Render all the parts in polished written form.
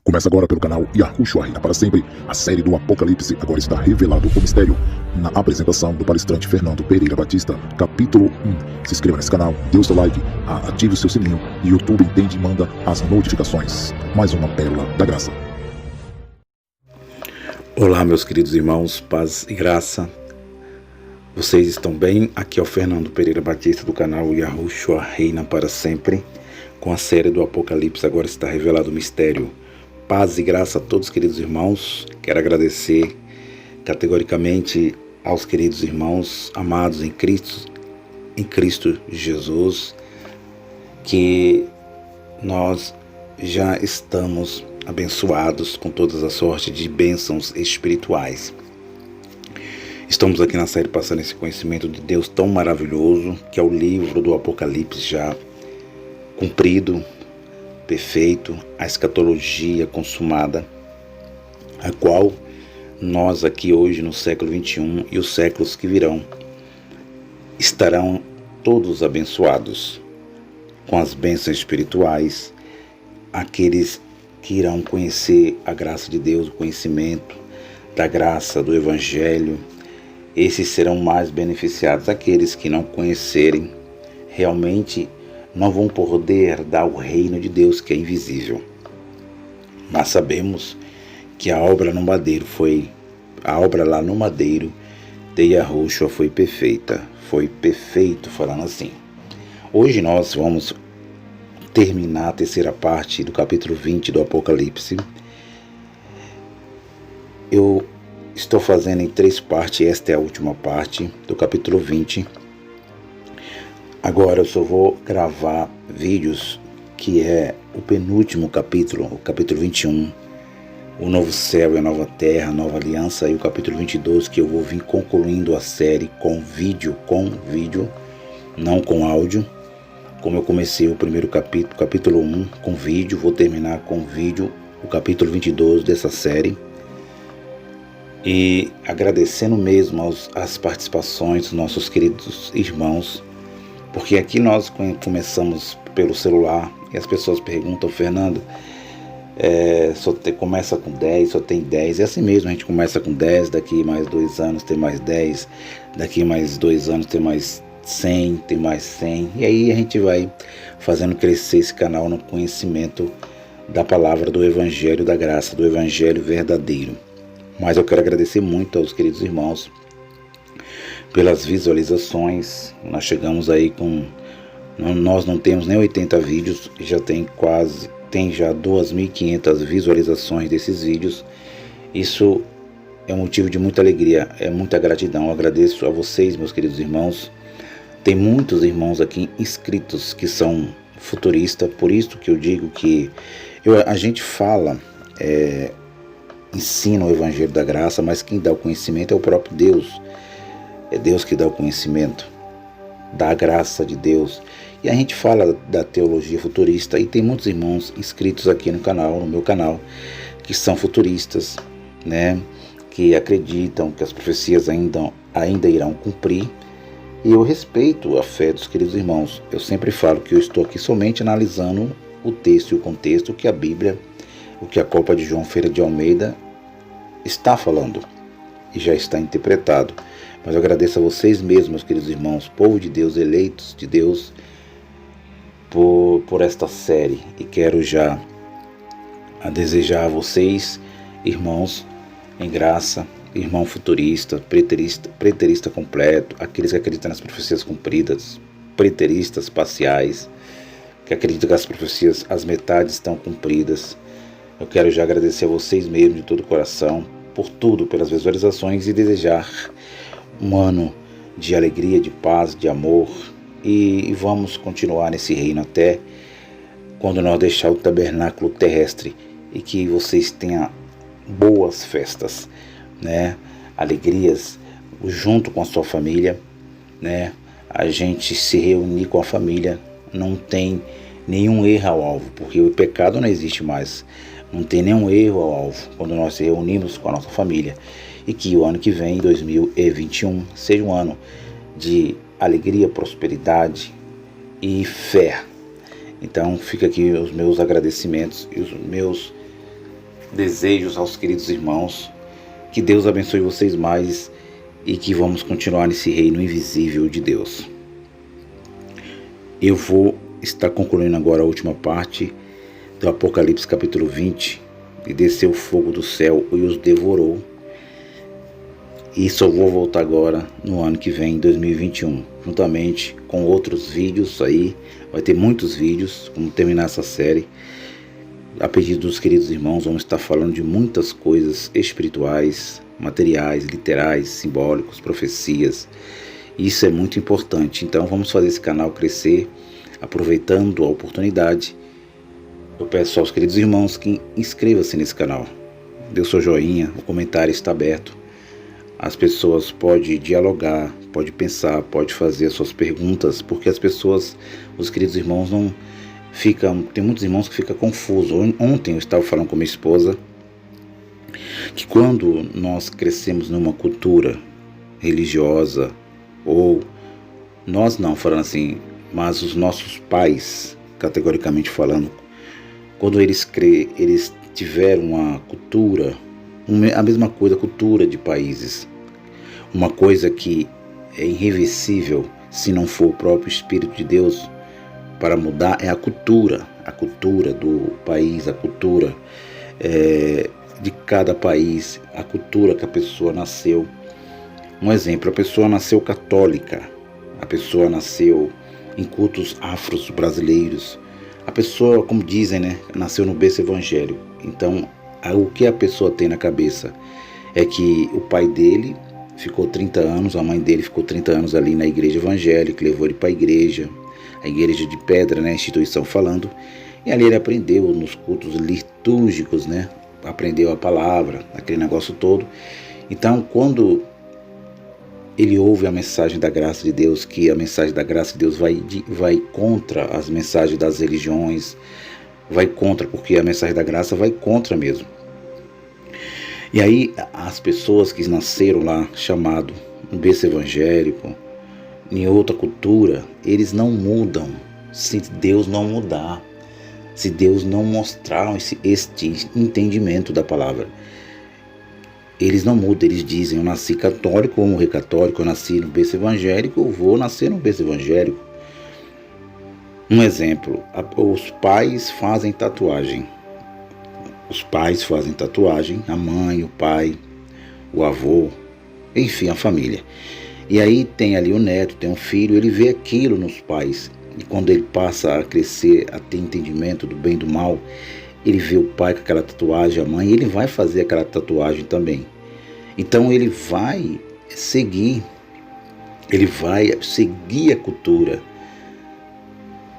Começa agora pelo canal Yahushua Reina para Sempre. A série do Apocalipse agora está revelado o mistério. Na apresentação do palestrante Fernando Pereira Batista, capítulo 1. Se inscreva nesse canal, dê o seu like, ative o seu sininho e o YouTube entende e manda as notificações. Mais uma pérola da graça. Olá, meus queridos irmãos, paz e graça. Vocês estão bem? Aqui é o Fernando Pereira Batista do canal Yahushua Reina para Sempre. Com a série do Apocalipse agora está revelado o mistério. Paz e graça a todos, queridos irmãos. Quero agradecer categoricamente aos queridos irmãos amados em Cristo Jesus, que nós já estamos abençoados com todas as sortes de bênçãos espirituais. Estamos aqui na série passando esse conhecimento de Deus tão maravilhoso, que é o livro do Apocalipse já cumprido, perfeito, a escatologia consumada, a qual nós aqui hoje no século 21 e os séculos que virão estarão todos abençoados com as bênçãos espirituais, aqueles que irão conhecer a graça de Deus, o conhecimento da graça do Evangelho. Esses serão mais beneficiados. Aqueles que não conhecerem realmente não vão poder dar o reino de Deus, que é invisível. Mas sabemos que a obra lá no madeiro de Yahushua foi perfeita. Foi perfeito, falando assim. Hoje nós vamos terminar a terceira parte do capítulo 20 do Apocalipse. Eu estou fazendo em 3 partes, esta é a última parte do capítulo 20. Agora eu só vou gravar vídeos que é o penúltimo capítulo, o capítulo 21, o novo céu e a nova terra, a nova aliança, e o capítulo 22, que eu vou vir concluindo a série com vídeo, não com áudio. Como eu comecei o primeiro capítulo 1 com vídeo, vou terminar com vídeo o capítulo 22 dessa série. E agradecendo mesmo as participações dos nossos queridos irmãos, porque aqui nós começamos pelo celular e as pessoas perguntam: Fernando, começa com 10, só tem 10. É assim mesmo, a gente começa com 10, daqui mais 2 anos tem mais 10, daqui mais 2 anos tem mais 100, tem mais 100. E aí a gente vai fazendo crescer esse canal no conhecimento da palavra do Evangelho da graça, do Evangelho verdadeiro. Mas eu quero agradecer muito aos queridos irmãos pelas visualizações. Nós chegamos aí nós não temos nem 80 vídeos, já tem já 2.500 visualizações desses vídeos. Isso é um motivo de muita alegria, é muita gratidão. Eu agradeço a vocês, meus queridos irmãos. Tem muitos irmãos aqui inscritos que são futuristas, por isso que eu digo que a gente fala, ensina o Evangelho da graça, mas quem dá o conhecimento é o próprio Deus. É Deus que dá o conhecimento da graça de Deus. E a gente fala da teologia futurista, e tem muitos irmãos inscritos aqui no canal, no meu canal, que são futuristas, né? Que acreditam que as profecias ainda irão cumprir. E eu respeito a fé dos queridos irmãos. Eu sempre falo que eu estou aqui somente analisando o texto e o contexto que a Bíblia, o que a Copa de João Ferreira de Almeida está falando e já está interpretado. Mas eu agradeço a vocês mesmos, meus queridos irmãos, povo de Deus, eleitos de Deus, por esta série. E quero já desejar a vocês, irmãos em graça, irmão futurista, preterista completo, aqueles que acreditam nas profecias cumpridas, preteristas parciais, que acreditam que as profecias, as metades estão cumpridas. Eu quero já agradecer a vocês mesmos de todo o coração, por tudo, pelas visualizações, e desejar um ano de alegria, de paz, de amor, e vamos continuar nesse reino até quando nós deixar o tabernáculo terrestre, e que vocês tenham boas festas, né? Alegrias junto com a sua família, né? A gente se reunir com a família, não tem nenhum erro ao alvo, porque o pecado não existe mais, não tem nenhum erro ao alvo quando nós se reunimos com a nossa família. E que o ano que vem, 2021, seja um ano de alegria, prosperidade e fé. Então fica aqui os meus agradecimentos e os meus desejos aos queridos irmãos. Que Deus abençoe vocês mais e que vamos continuar nesse reino invisível de Deus. Eu vou estar concluindo agora a última parte do Apocalipse capítulo 20. E desceu o fogo do céu e os devorou. E só vou voltar agora no ano que vem, 2021, juntamente com outros vídeos aí. Vai ter muitos vídeos, como terminar essa série. A pedido dos queridos irmãos, vamos estar falando de muitas coisas espirituais, materiais, literais, simbólicos, profecias. Isso é muito importante. Então vamos fazer esse canal crescer, aproveitando a oportunidade. Eu peço aos queridos irmãos que inscrevam-se nesse canal. Dê o seu joinha, o comentário está aberto. As pessoas podem dialogar, podem pensar, podem fazer as suas perguntas, porque as pessoas, os queridos irmãos, não ficam. Tem muitos irmãos que ficam confusos. Ontem eu estava falando com minha esposa que quando nós crescemos numa cultura religiosa, ou nós não falando assim, mas os nossos pais, categoricamente falando, quando eles tiveram uma cultura, a mesma coisa, cultura de países, uma coisa que é irreversível se não for o próprio Espírito de Deus para mudar, é a cultura do país, a cultura de cada país, a cultura que a pessoa nasceu. Um exemplo, a pessoa nasceu católica, a pessoa nasceu em cultos afros brasileiros, a pessoa, como dizem, né, nasceu no berço evangélico. Então, o que a pessoa tem na cabeça é que o pai dele ficou 30 anos, a mãe dele ficou 30 anos ali na igreja evangélica, levou ele para a igreja de pedra, né, instituição falando, e ali ele aprendeu nos cultos litúrgicos, né, aprendeu a palavra, aquele negócio todo. Então, quando ele ouve a mensagem da graça de Deus, que a mensagem da graça de Deus vai contra as mensagens das religiões, vai contra, porque a mensagem da graça vai contra mesmo. E aí as pessoas que nasceram lá, chamado um berço evangélico, em outra cultura, eles não mudam se Deus não mudar, se Deus não mostrar este entendimento da palavra. Eles não mudam, eles dizem: eu nasci católico, vou morrer católico, eu nasci no berço evangélico, eu vou nascer no berço evangélico. Um exemplo, os pais fazem tatuagem. Os pais fazem tatuagem, a mãe, o pai, o avô, enfim, a família. E aí tem ali o neto, tem um filho, ele vê aquilo nos pais. E quando ele passa a crescer, a ter entendimento do bem e do mal, ele vê o pai com aquela tatuagem, a mãe, ele vai fazer aquela tatuagem também. Então ele vai seguir a cultura.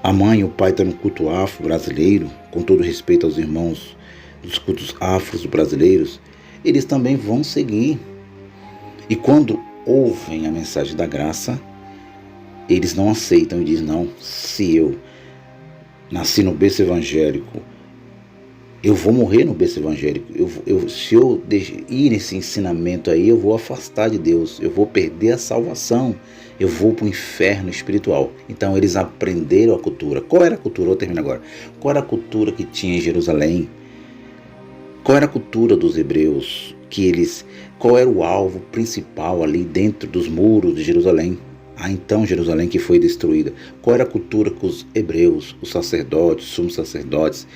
A mãe e o pai estão no culto afro brasileiro, com todo respeito aos irmãos dos cultos afros brasileiros, eles também vão seguir. E quando ouvem a mensagem da graça, eles não aceitam e dizem: não, se eu nasci no berço evangélico, eu vou morrer no berço evangélico. Se eu ir nesse ensinamento aí, eu vou afastar de Deus, eu vou perder a salvação, eu vou para o inferno espiritual. Então eles aprenderam a cultura. Qual era a cultura? Vou terminar agora. Qual era a cultura que tinha em Jerusalém? Qual era a cultura dos hebreus? Qual era o alvo principal ali dentro dos muros de Jerusalém? Então Jerusalém que foi destruída. Qual era a cultura que os hebreus, os sacerdotes, os sumos sacerdotes,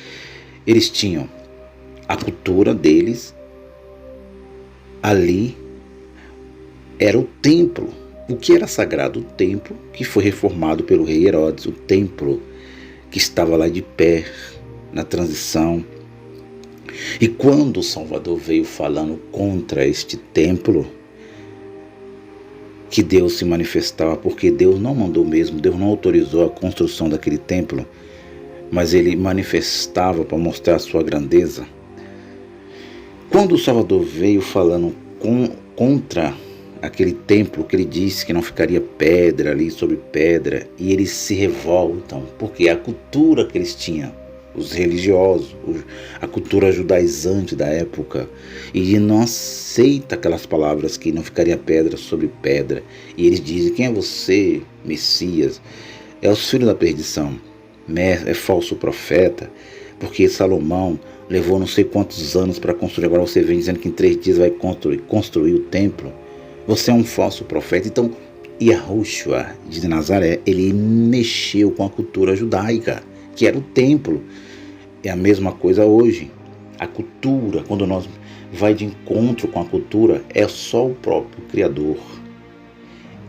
eles tinham? A cultura deles ali era o templo. O que era sagrado? O templo que foi reformado pelo rei Herodes, o templo que estava lá de pé na transição. E quando o Salvador veio falando contra este templo, que Deus se manifestava, porque Deus não mandou mesmo, Deus não autorizou a construção daquele templo, mas ele manifestava para mostrar a sua grandeza. Quando o Salvador veio falando contra aquele templo, que ele disse que não ficaria pedra ali sobre pedra, e eles se revoltam, porque a cultura que eles tinham, os religiosos, a cultura judaizante da época, e não aceita aquelas palavras que não ficaria pedra sobre pedra, e eles dizem: quem é você, Messias? É os filhos da perdição, é falso profeta. porque Salomão levou não sei quantos anos para construir, agora você vem dizendo que em 3 dias vai construir o templo. Você é um falso profeta. Então, Yahushua de Nazaré, ele mexeu com a cultura judaica, que era o templo. É a mesma coisa hoje. A cultura, quando nós vai de encontro com a cultura, é só o próprio Criador.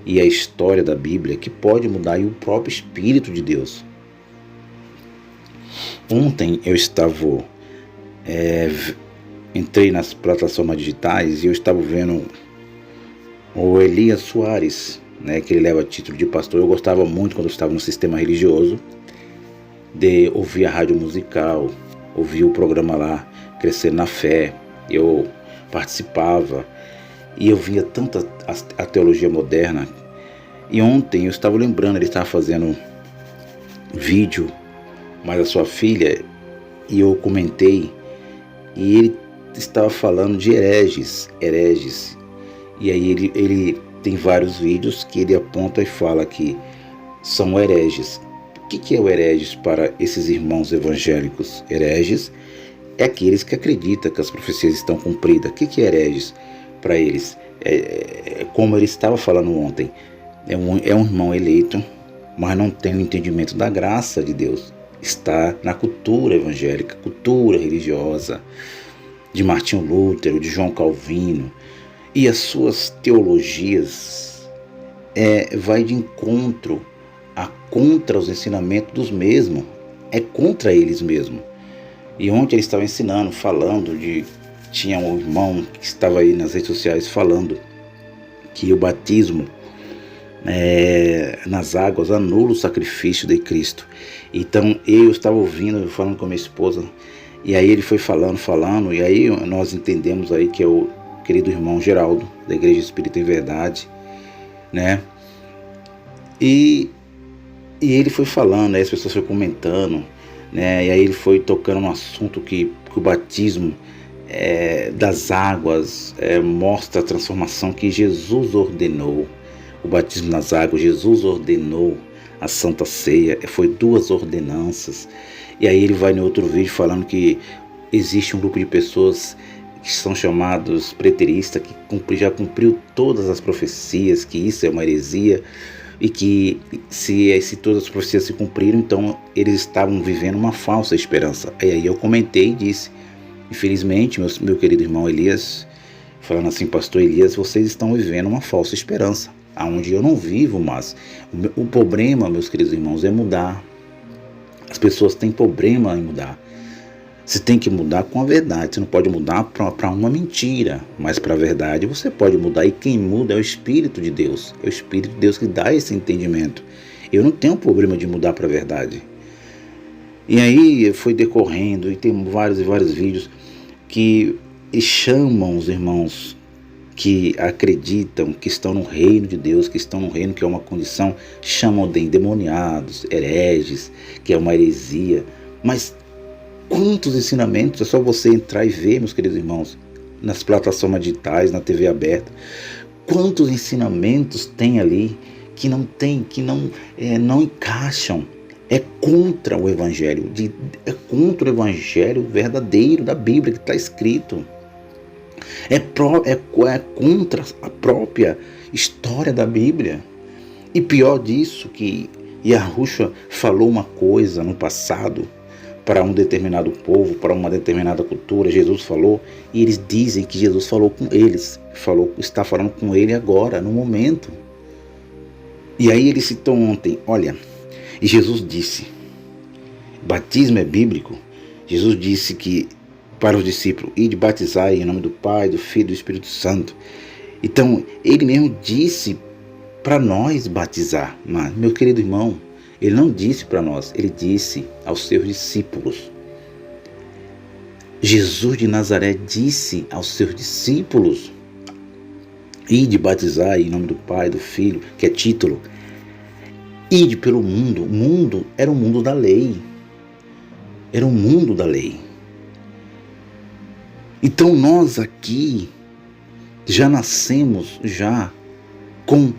E a história da Bíblia que pode mudar, e o próprio Espírito de Deus. Ontem eu estava, entrei nas plataformas digitais e eu estava vendo o Elias Soares, né, que ele leva título de pastor. Eu gostava muito, quando eu estava no sistema religioso, de ouvir a rádio musical, ouvir o programa lá, Crescer na Fé. Eu participava e eu via tanta a teologia moderna. E ontem eu estava lembrando, ele estava fazendo vídeo, mas a sua filha, e eu comentei, e ele estava falando de hereges. E aí ele tem vários vídeos que ele aponta e fala que são hereges. O que é o hereges para esses irmãos evangélicos? Hereges é aqueles que acreditam que as profecias estão cumpridas. O que é hereges para eles? Como ele estava falando ontem, é um irmão eleito, mas não tem o entendimento da graça de Deus. Está na cultura evangélica, cultura religiosa, de Martinho Lutero, de João Calvino, e as suas teologias vai de encontro contra os ensinamentos dos mesmos, é contra eles mesmos. E ontem ele estava ensinando, falando tinha um irmão que estava aí nas redes sociais falando que o batismo nas águas anula o sacrifício de Cristo. Então eu estava ouvindo, falando com a minha esposa, e aí ele foi falando, e aí nós entendemos aí que é o querido irmão Geraldo, da Igreja Espírita em Verdade, né? E ele foi falando, aí as pessoas foram comentando, né? E aí ele foi tocando no assunto que o batismo das águas mostra a transformação que Jesus ordenou. O batismo nas águas, Jesus ordenou a Santa Ceia, foi 2 ordenanças. E aí ele vai em outro vídeo falando que existe um grupo de pessoas que são chamados preteristas, que já cumpriu todas as profecias, que isso é uma heresia, e que se todas as profecias se cumpriram, então eles estavam vivendo uma falsa esperança. E aí eu comentei e disse, infelizmente, meu querido irmão Elias, falando assim, pastor Elias, vocês estão vivendo uma falsa esperança, aonde eu não vivo mais. O problema, meus queridos irmãos, é mudar. As pessoas têm problema em mudar. Você tem que mudar com a verdade. Você não pode mudar para uma mentira, mas para a verdade você pode mudar. E quem muda é o Espírito de Deus. É o Espírito de Deus que dá esse entendimento. Eu não tenho problema de mudar para a verdade. E aí foi decorrendo, e tem vários e vários vídeos que chamam os irmãos que acreditam que estão no reino de Deus, que estão no reino que é uma condição, chamam de endemoniados, hereges, que é uma heresia. Mas quantos ensinamentos, é só você entrar e ver, meus queridos irmãos, nas plataformas digitais, na TV aberta, quantos ensinamentos tem ali que não encaixam. É contra o evangelho, é contra o evangelho verdadeiro da Bíblia que está escrito. É contra a própria história da Bíblia. E pior disso, que Yahushua falou uma coisa no passado para um determinado povo, para uma determinada cultura, Jesus falou, e eles dizem que Jesus falou com eles, está falando com ele agora, no momento. E aí ele citou ontem, olha, e Jesus disse, batismo é bíblico. Jesus disse que para os discípulos, ide batizar em nome do Pai, do Filho e do Espírito Santo. Então, ele mesmo disse para nós batizar. Mas, meu querido irmão, ele não disse para nós, ele disse aos seus discípulos. Jesus de Nazaré disse aos seus discípulos, ide batizar em nome do Pai, do Filho, que é título. Ide pelo mundo. O mundo era o mundo da lei. Era o mundo da lei. Então nós aqui já nascemos com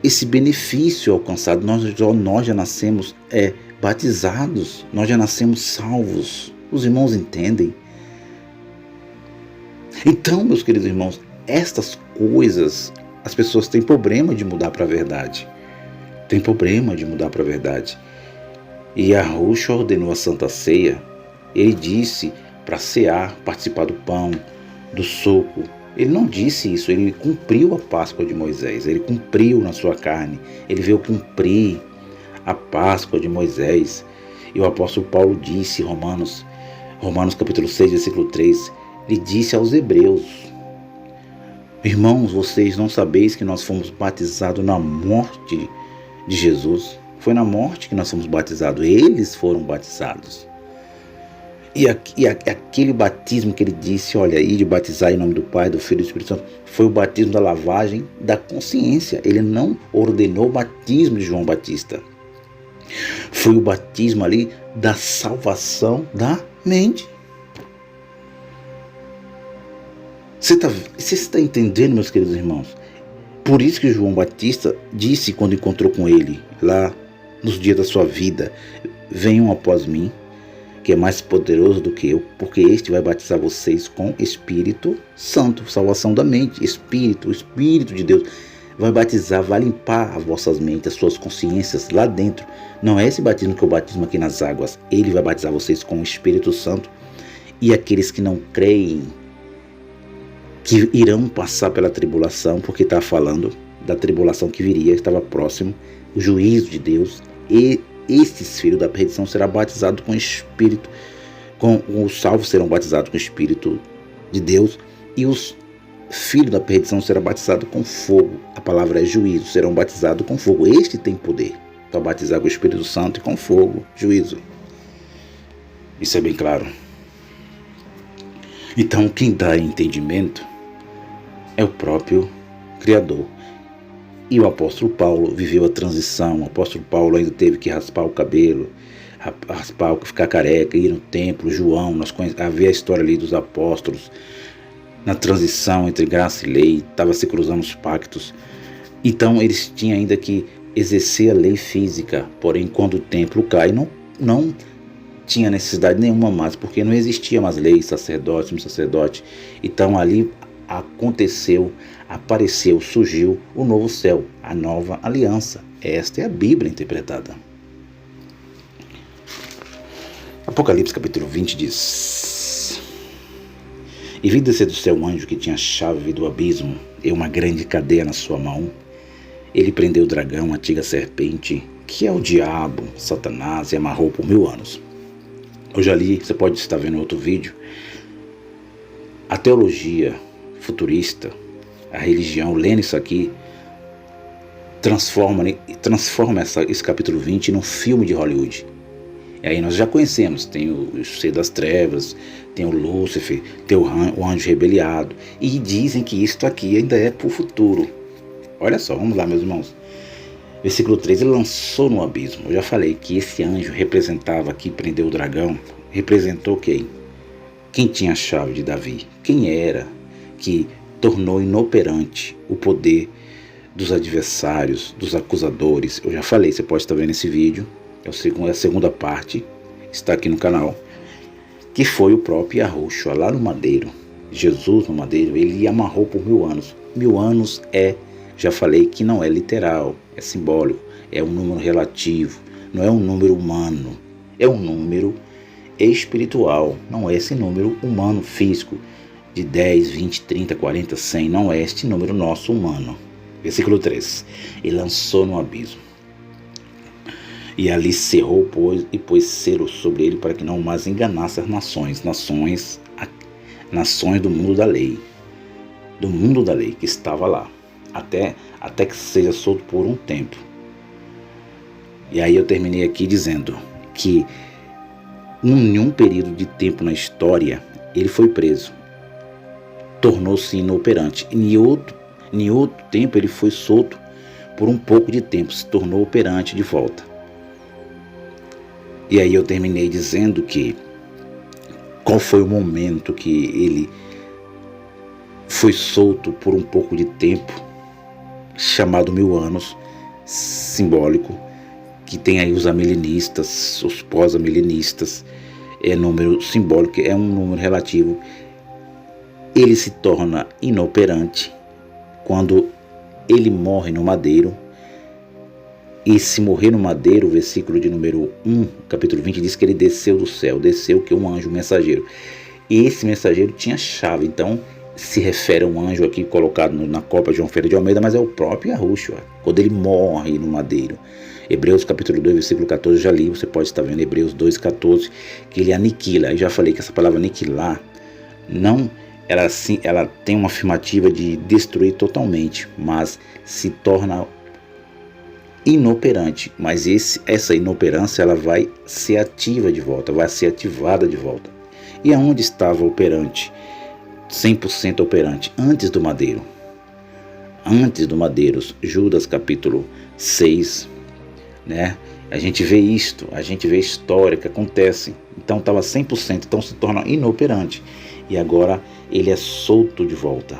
esse benefício alcançado. Nós já nascemos batizados, nós já nascemos salvos. Os irmãos entendem? Então, meus queridos irmãos, estas coisas, as pessoas têm problema de mudar para a verdade. Tem problema de mudar para a verdade. E Yahushua ordenou a Santa Ceia. Ele disse para cear, participar do pão, do suco. Ele não disse isso, ele cumpriu a Páscoa de Moisés. Ele cumpriu na sua carne. Ele veio cumprir a Páscoa de Moisés. E o apóstolo Paulo disse, Romanos capítulo 6, versículo 3, ele disse aos hebreus: irmãos, vocês não sabeis que nós fomos batizados na morte de Jesus? Foi na morte que nós fomos batizados. Eles foram batizados. E aquele batismo que ele disse, olha aí, de batizar em nome do Pai, do Filho e do Espírito Santo, foi o batismo da lavagem da consciência. Ele não ordenou o batismo de João Batista. Foi o batismo ali da salvação da mente. Você está entendendo, meus queridos irmãos? Por isso que João Batista disse quando encontrou com ele, lá nos dias da sua vida: venham após mim, que é mais poderoso do que eu, porque este vai batizar vocês com Espírito Santo, salvação da mente, o Espírito de Deus vai batizar, vai limpar as vossas mentes, as suas consciências lá dentro. Não é esse batismo que eu batismo aqui nas águas, ele vai batizar vocês com o Espírito Santo. E aqueles que não creem, que irão passar pela tribulação, porque está falando da tribulação que viria, estava próximo, o juízo de Deus, e estes filhos da perdição serão batizados com o Espírito, os salvos serão batizados com o Espírito de Deus, e os filhos da perdição serão batizados com fogo. A palavra é juízo, serão batizados com fogo. Este tem poder para batizar com o Espírito Santo e com fogo, juízo. Isso é bem claro. Então, quem dá entendimento é o próprio Criador. E o apóstolo Paulo viveu a transição. O apóstolo Paulo ainda teve que raspar o cabelo, ficar careca, ir no templo. João, havia a história ali dos apóstolos, na transição entre graça e lei, estava se cruzando os pactos. Então eles tinham ainda que exercer a lei física. Porém, quando o templo cai, não tinha necessidade nenhuma mais, porque não existia mais lei, sacerdote, sacerdote. Então ali apareceu, surgiu o novo céu, a nova aliança. Esta é a Bíblia interpretada. Apocalipse capítulo 20 diz: e vi descer do céu um anjo que tinha a chave do abismo e uma grande cadeia na sua mão. Ele prendeu o dragão, a antiga serpente, que é o diabo, Satanás, e amarrou por 1000 anos. Eu já li, você pode estar vendo outro vídeo, a teologia futurista, a religião, lendo isso aqui, transforma esse capítulo 20 num filme de Hollywood. E aí nós já conhecemos, tem o Ser das Trevas, tem o Lúcifer, tem o anjo rebeliado, e dizem que isto aqui ainda é para o futuro. Olha só, vamos lá, meus irmãos. Versículo 3, ele lançou no abismo. Eu já falei que esse anjo representava, que prendeu o dragão, representou quem? Quem tinha a chave de Davi? Quem era que tornou inoperante o poder dos adversários, dos acusadores? Eu já falei, você pode estar vendo esse vídeo, é a segunda parte, está aqui no canal, que foi o próprio Yahushua, lá no madeiro. Jesus no madeiro, ele amarrou por 1000 anos. 1000 anos já falei que não é literal, é simbólico, é um número relativo, não é um número humano, é um número espiritual, não é esse número humano físico de 10, 20, 30, 40, 100, não é este número nosso humano. Versículo 3, ele lançou no abismo, e ali cerrou, e pôs selo sobre ele para que não mais enganasse as nações do mundo da lei, que estava lá, até que seja solto por um tempo. E aí eu terminei aqui dizendo que em nenhum período de tempo na história ele foi preso, tornou-se inoperante. Em outro tempo ele foi solto por um pouco de tempo, se tornou operante de volta. E aí eu terminei dizendo que qual foi o momento que ele foi solto por um pouco de tempo, chamado 1000 anos, simbólico, que tem aí os amilenistas, os pós-amilenistas, é número simbólico, é um número relativo. Ele se torna inoperante quando ele morre no madeiro. E se morrer no madeiro, o versículo de número 1, capítulo 20, diz que ele desceu do céu, desceu que um anjo mensageiro. E esse mensageiro tinha chave, então se refere a um anjo aqui colocado na copa de João Ferreira de Almeida, mas é o próprio Yahushua, quando ele morre no madeiro. Hebreus capítulo 2, versículo 14, já li, você pode estar vendo Hebreus 2, 14, que ele aniquila. Eu já falei que essa palavra aniquilar, não, ela tem uma afirmativa de destruir totalmente, mas se torna inoperante, mas essa inoperância ela vai ser ativa de volta, vai ser ativada de volta. E aonde estava operante, 100% operante? Antes do madeiro. Antes do madeiro, Judas capítulo 6, né? A gente vê isto, a gente vê a história que acontece. Então estava 100%, então se torna inoperante. E agora ele é solto de volta,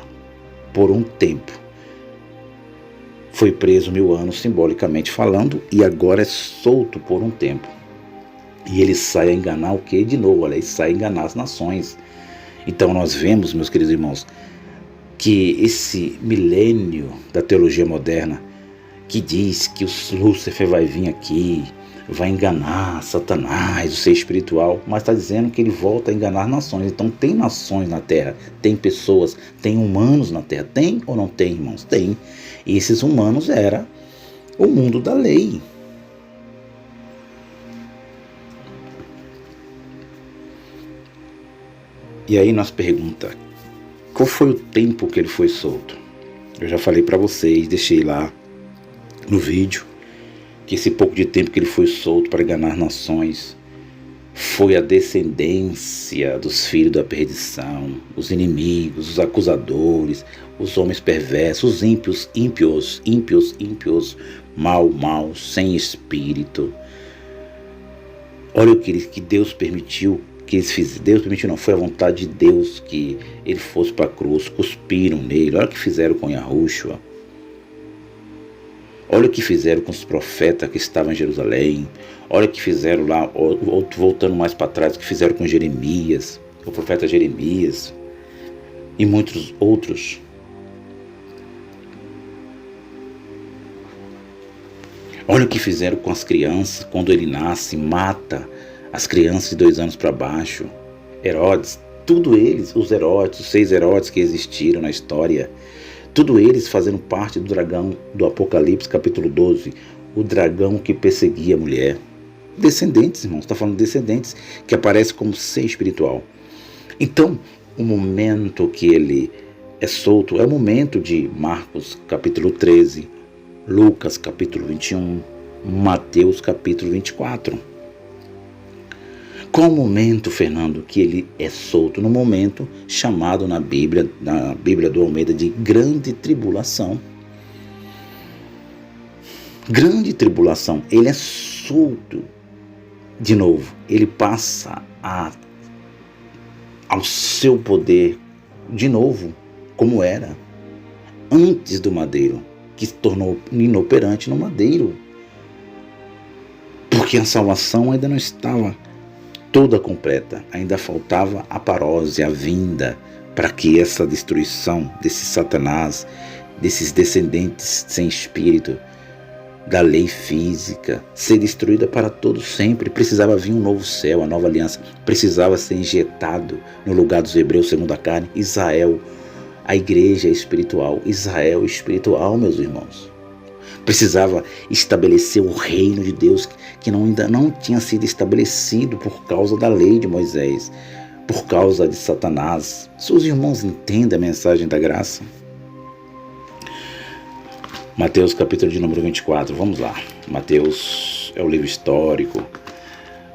por um tempo. Foi preso 1000 anos, simbolicamente falando, e agora é solto por um tempo. E ele sai a enganar o quê? De novo, olha, ele sai a enganar as nações. Então nós vemos, meus queridos irmãos, que esse milênio da teologia moderna, que diz que o Lúcifer vai vir aqui, vai enganar Satanás, o ser espiritual, mas está dizendo que ele volta a enganar nações. Então tem nações na Terra, tem pessoas, tem humanos na Terra. Tem ou não tem, irmãos? Tem. E esses humanos era o mundo da lei. E aí nós perguntamos, qual foi o tempo que ele foi solto? Eu já falei para vocês, deixei lá no vídeo, que esse pouco de tempo que ele foi solto para enganar nações foi a descendência dos filhos da perdição, os inimigos, os acusadores, os homens perversos, os ímpios, mal, sem espírito. Olha o que Deus permitiu que eles fizessem. Deus permitiu, não, foi a vontade de Deus que ele fosse para a cruz, cuspiram nele. Olha o que fizeram com Yahushua. Olha o que fizeram com os profetas que estavam em Jerusalém. Olha o que fizeram lá, voltando mais para trás, o que fizeram com Jeremias, o profeta Jeremias e muitos outros. Olha o que fizeram com as crianças, quando ele nasce, mata as crianças de 2 anos para baixo. Herodes, tudo eles, os Herodes, os 6 Herodes que existiram na história, tudo eles fazendo parte do dragão do Apocalipse, capítulo 12, o dragão que perseguia a mulher. Descendentes, irmãos, está falando de descendentes, que aparece como ser espiritual. Então, o momento que ele é solto é o momento de Marcos, capítulo 13, Lucas, capítulo 21, Mateus, capítulo 24. Qual o momento, Fernando, que ele é solto? No momento chamado na Bíblia do Almeida, de grande tribulação. Grande tribulação. Ele é solto de novo. Ele passa ao seu poder de novo, como era antes do madeiro, que se tornou inoperante no madeiro. Porque a salvação ainda não estava toda completa, ainda faltava a parósia, a vinda, para que essa destruição desse Satanás, desses descendentes sem espírito, da lei física, ser destruída para todo sempre. Precisava vir um novo céu, a nova aliança, precisava ser injetado no lugar dos hebreus segundo a carne, Israel, a igreja espiritual, Israel espiritual, meus irmãos. Precisava estabelecer o reino de Deus que ainda não tinha sido estabelecido por causa da lei de Moisés, por causa de Satanás. Seus irmãos entendem a mensagem da graça? Mateus capítulo de número 24, vamos lá. Mateus é o livro histórico,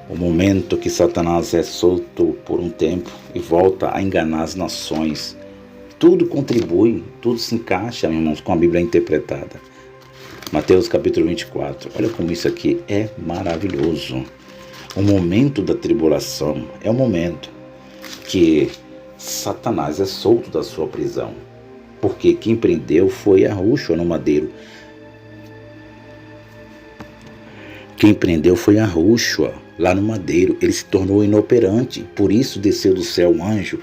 o momento que Satanás é solto por um tempo e volta a enganar as nações. Tudo contribui, tudo se encaixa, meus irmãos, com a Bíblia interpretada. Mateus capítulo 24, olha como isso aqui é maravilhoso. O momento da tribulação é o momento que Satanás é solto da sua prisão, porque quem prendeu foi Yahushua no madeiro. Quem prendeu foi Yahushua lá no madeiro, ele se tornou inoperante. Por isso desceu do céu um anjo,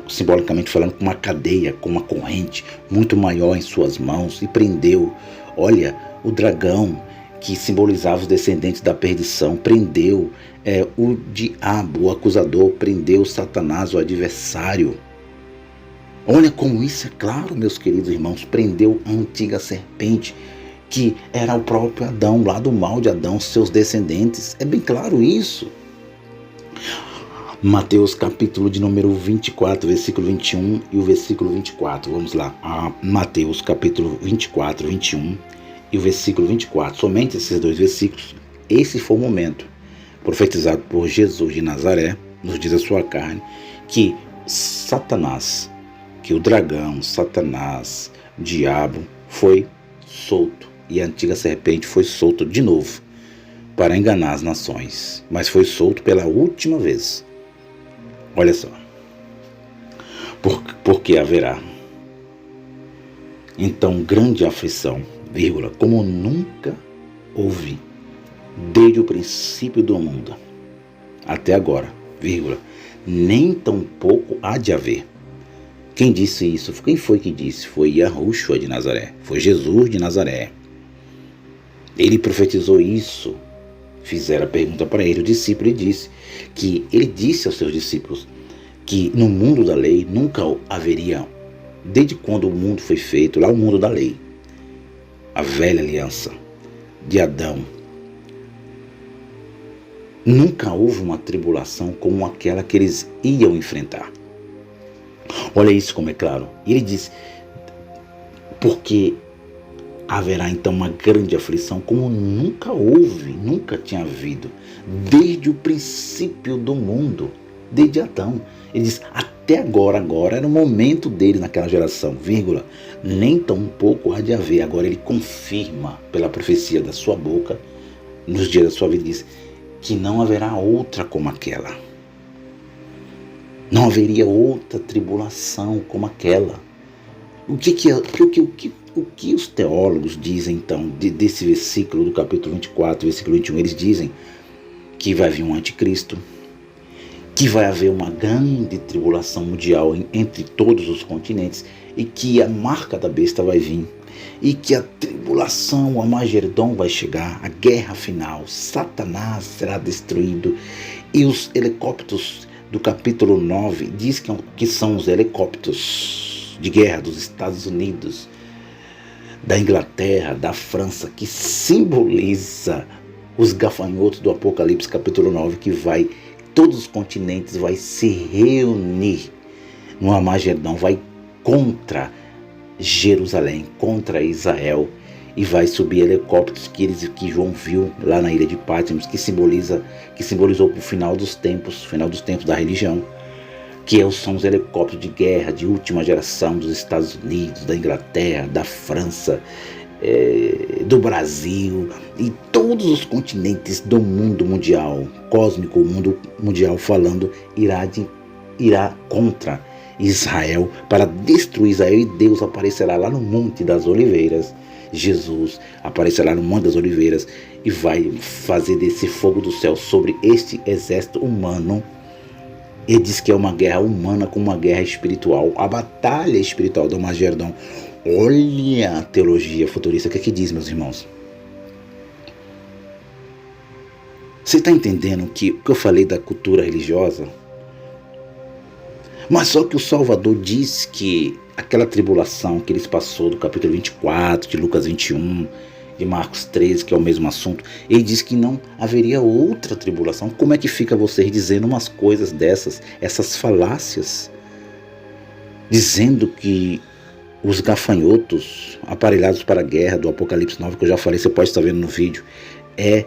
simbolicamente falando, com uma cadeia, com uma corrente muito maior em suas mãos, e prendeu, olha, o dragão, que simbolizava os descendentes da perdição, prendeu o diabo, o acusador, prendeu Satanás, o adversário. Olha como isso é claro, meus queridos irmãos, prendeu a antiga serpente, que era o próprio Adão, lá do mal de Adão, seus descendentes. É bem claro isso. Mateus capítulo de número 24, versículo 21 e o versículo 24. Vamos lá. Mateus capítulo 24, 21 e o versículo 24. Somente esses dois versículos. Esse foi o momento profetizado por Jesus de Nazaré, nos dias da sua carne, que Satanás, que o dragão, Satanás, o diabo, foi solto. E a antiga serpente foi solta de novo para enganar as nações. Mas foi solto pela última vez. Olha só. Porque haverá então grande aflição, vírgula, como nunca houve desde o princípio do mundo até agora, vírgula, nem tampouco há de haver. Quem disse isso? Quem foi que disse? Foi Yahushua de Nazaré. Foi Jesus de Nazaré. Ele profetizou isso. Fizeram a pergunta para ele, o discípulo, e disse que ele disse aos seus discípulos que no mundo da lei nunca haveria, desde quando o mundo foi feito, lá o mundo da lei, a velha aliança de Adão, nunca houve uma tribulação como aquela que eles iam enfrentar. Olha isso como é claro. E ele diz, porque haverá então uma grande aflição como nunca houve, nunca tinha havido, desde o princípio do mundo, desde Adão. Ele diz, até agora era o momento dele naquela geração, vírgula, nem tão pouco há de haver. Agora ele confirma pela profecia da sua boca, nos dias da sua vida, diz que não haverá outra como aquela. Não haveria outra tribulação como aquela. O que os teólogos dizem então desse versículo do capítulo 24, versículo 21? Eles dizem que vai vir um anticristo, que vai haver uma grande tribulação mundial entre todos os continentes e que a marca da besta vai vir e que a tribulação, o Armagedon vai chegar, a guerra final, Satanás será destruído e os helicópteros do capítulo 9 diz que são os helicópteros de guerra dos Estados Unidos, da Inglaterra, da França, que simboliza os gafanhotos do Apocalipse capítulo 9, que todos os continentes vai se reunir no Armagedon, vai contra Jerusalém, contra Israel, e vai subir helicópteros que João viu lá na ilha de Patmos, que simbolizou o final dos tempos da religião, que são os helicópteros de guerra de última geração dos Estados Unidos, da Inglaterra, da França, do Brasil e todos os continentes do mundo mundial, cósmico, o mundo mundial falando, irá contra Israel para destruir Israel, e Deus aparecerá lá no Monte das Oliveiras. Jesus aparecerá no Monte das Oliveiras e vai fazer desse fogo do céu sobre este exército humano. Ele diz que é uma guerra humana com uma guerra espiritual, a batalha espiritual do Armagedon. Olha a teologia futurista, o que é que diz, meus irmãos? Você está entendendo o que eu falei da cultura religiosa? Mas só que o Salvador diz que aquela tribulação que eles passou do capítulo 24, de Lucas 21, de Marcos 13, que é o mesmo assunto, ele diz que não haveria outra tribulação. Como é que fica vocês dizendo umas coisas dessas, essas falácias, dizendo que os gafanhotos aparelhados para a guerra do Apocalipse 9, que eu já falei, você pode estar vendo no vídeo, é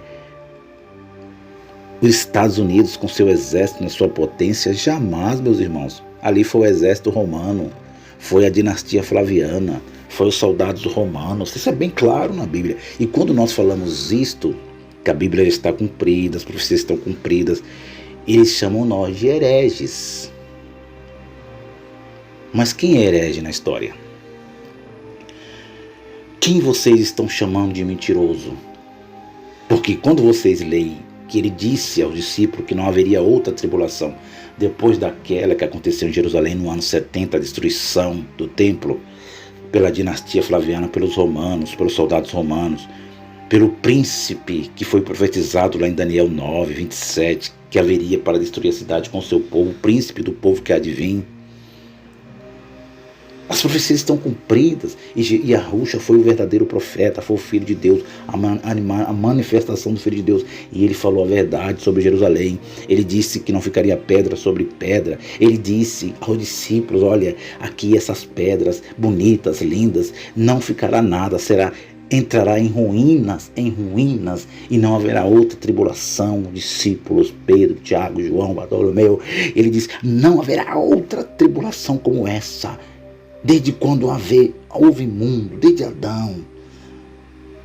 os Estados Unidos com seu exército na sua potência? Jamais, meus irmãos. Ali foi o exército romano, foi a dinastia Flaviana, foi os soldados romanos. Isso é bem claro na Bíblia. E quando nós falamos isto, que a Bíblia está cumprida, as profecias estão cumpridas, eles chamam nós de hereges. Mas quem é herege na história? Quem vocês estão chamando de mentiroso? Porque quando vocês leem que ele disse aos discípulos que não haveria outra tribulação depois daquela que aconteceu em Jerusalém no ano 70, a destruição do templo pela dinastia Flaviana, pelos romanos, pelos soldados romanos, pelo príncipe que foi profetizado lá em Daniel 9, 27, que haveria para destruir a cidade com o seu povo, o príncipe do povo que há de vir. As profecias estão cumpridas e Yahushua foi o verdadeiro profeta, foi o Filho de Deus, a manifestação do Filho de Deus. E ele falou a verdade sobre Jerusalém. Ele disse que não ficaria pedra sobre pedra. Ele disse aos discípulos, olha, aqui essas pedras bonitas, lindas, não ficará nada, entrará em ruínas, e não haverá outra tribulação. Discípulos, Pedro, Tiago, João, Bartolomeu, ele diz, não haverá outra tribulação como essa. Desde quando houve mundo, desde Adão.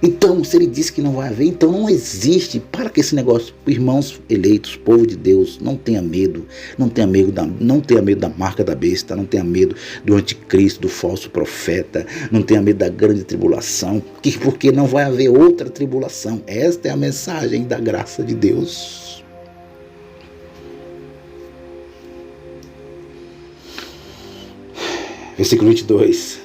Então, se ele disse que não vai haver, então não existe. Para que esse negócio, irmãos eleitos, povo de Deus, não tenha medo. Não tenha medo da marca da besta, não tenha medo do anticristo, do falso profeta, não tenha medo da grande tribulação, porque não vai haver outra tribulação. Esta é a mensagem da graça de Deus. Versículo 22.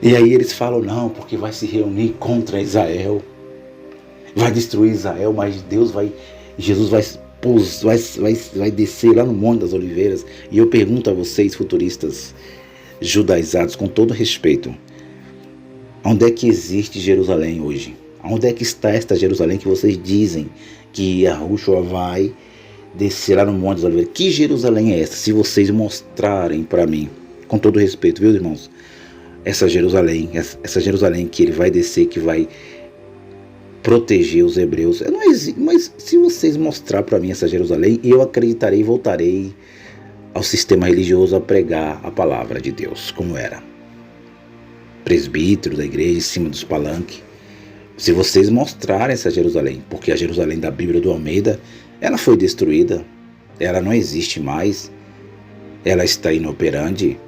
E aí eles falam, porque vai se reunir contra Israel, vai destruir Israel, mas Jesus vai descer lá no Monte das Oliveiras. E eu pergunto a vocês, futuristas judaizados, com todo respeito, onde é que existe Jerusalém hoje? Onde é que está esta Jerusalém que vocês dizem que Yahushua vai descer lá no Monte das Oliveiras? Que Jerusalém é essa? Se vocês mostrarem para mim, com todo respeito, viu, irmãos? Essa Jerusalém que ele vai descer, que vai proteger os hebreus. Não existe, mas se vocês mostrar para mim essa Jerusalém, eu acreditarei e voltarei ao sistema religioso a pregar a palavra de Deus, como era. Presbítero da igreja, em cima dos palanques. Se vocês mostrarem essa Jerusalém, porque a Jerusalém da Bíblia do Almeida, ela foi destruída, ela não existe mais, ela está inoperante.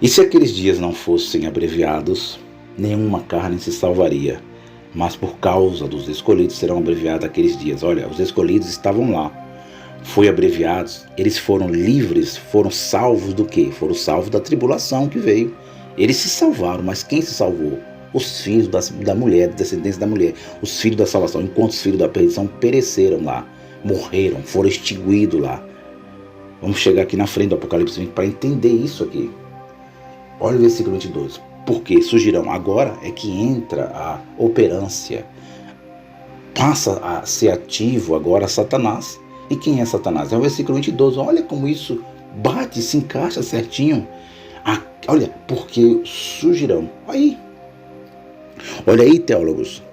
E se aqueles dias não fossem abreviados, nenhuma carne se salvaria, mas por causa dos escolhidos serão abreviados aqueles dias. Olha, os escolhidos estavam lá, foi abreviados, eles foram livres, foram salvos do quê? Foram salvos da tribulação que veio. Eles se salvaram, mas quem se salvou? Os filhos da mulher, descendentes da mulher, os filhos da salvação, enquanto os filhos da perdição pereceram lá, morreram, foram extinguidos lá. Vamos chegar aqui na frente do Apocalipse 20 para entender isso aqui. Olha o versículo 22. Porque surgirão, agora é que entra a operância, passa a ser ativo agora Satanás. E quem é Satanás? É o versículo 22. Olha como isso bate, se encaixa certinho. Olha, porque surgirão. Olha aí, teólogos.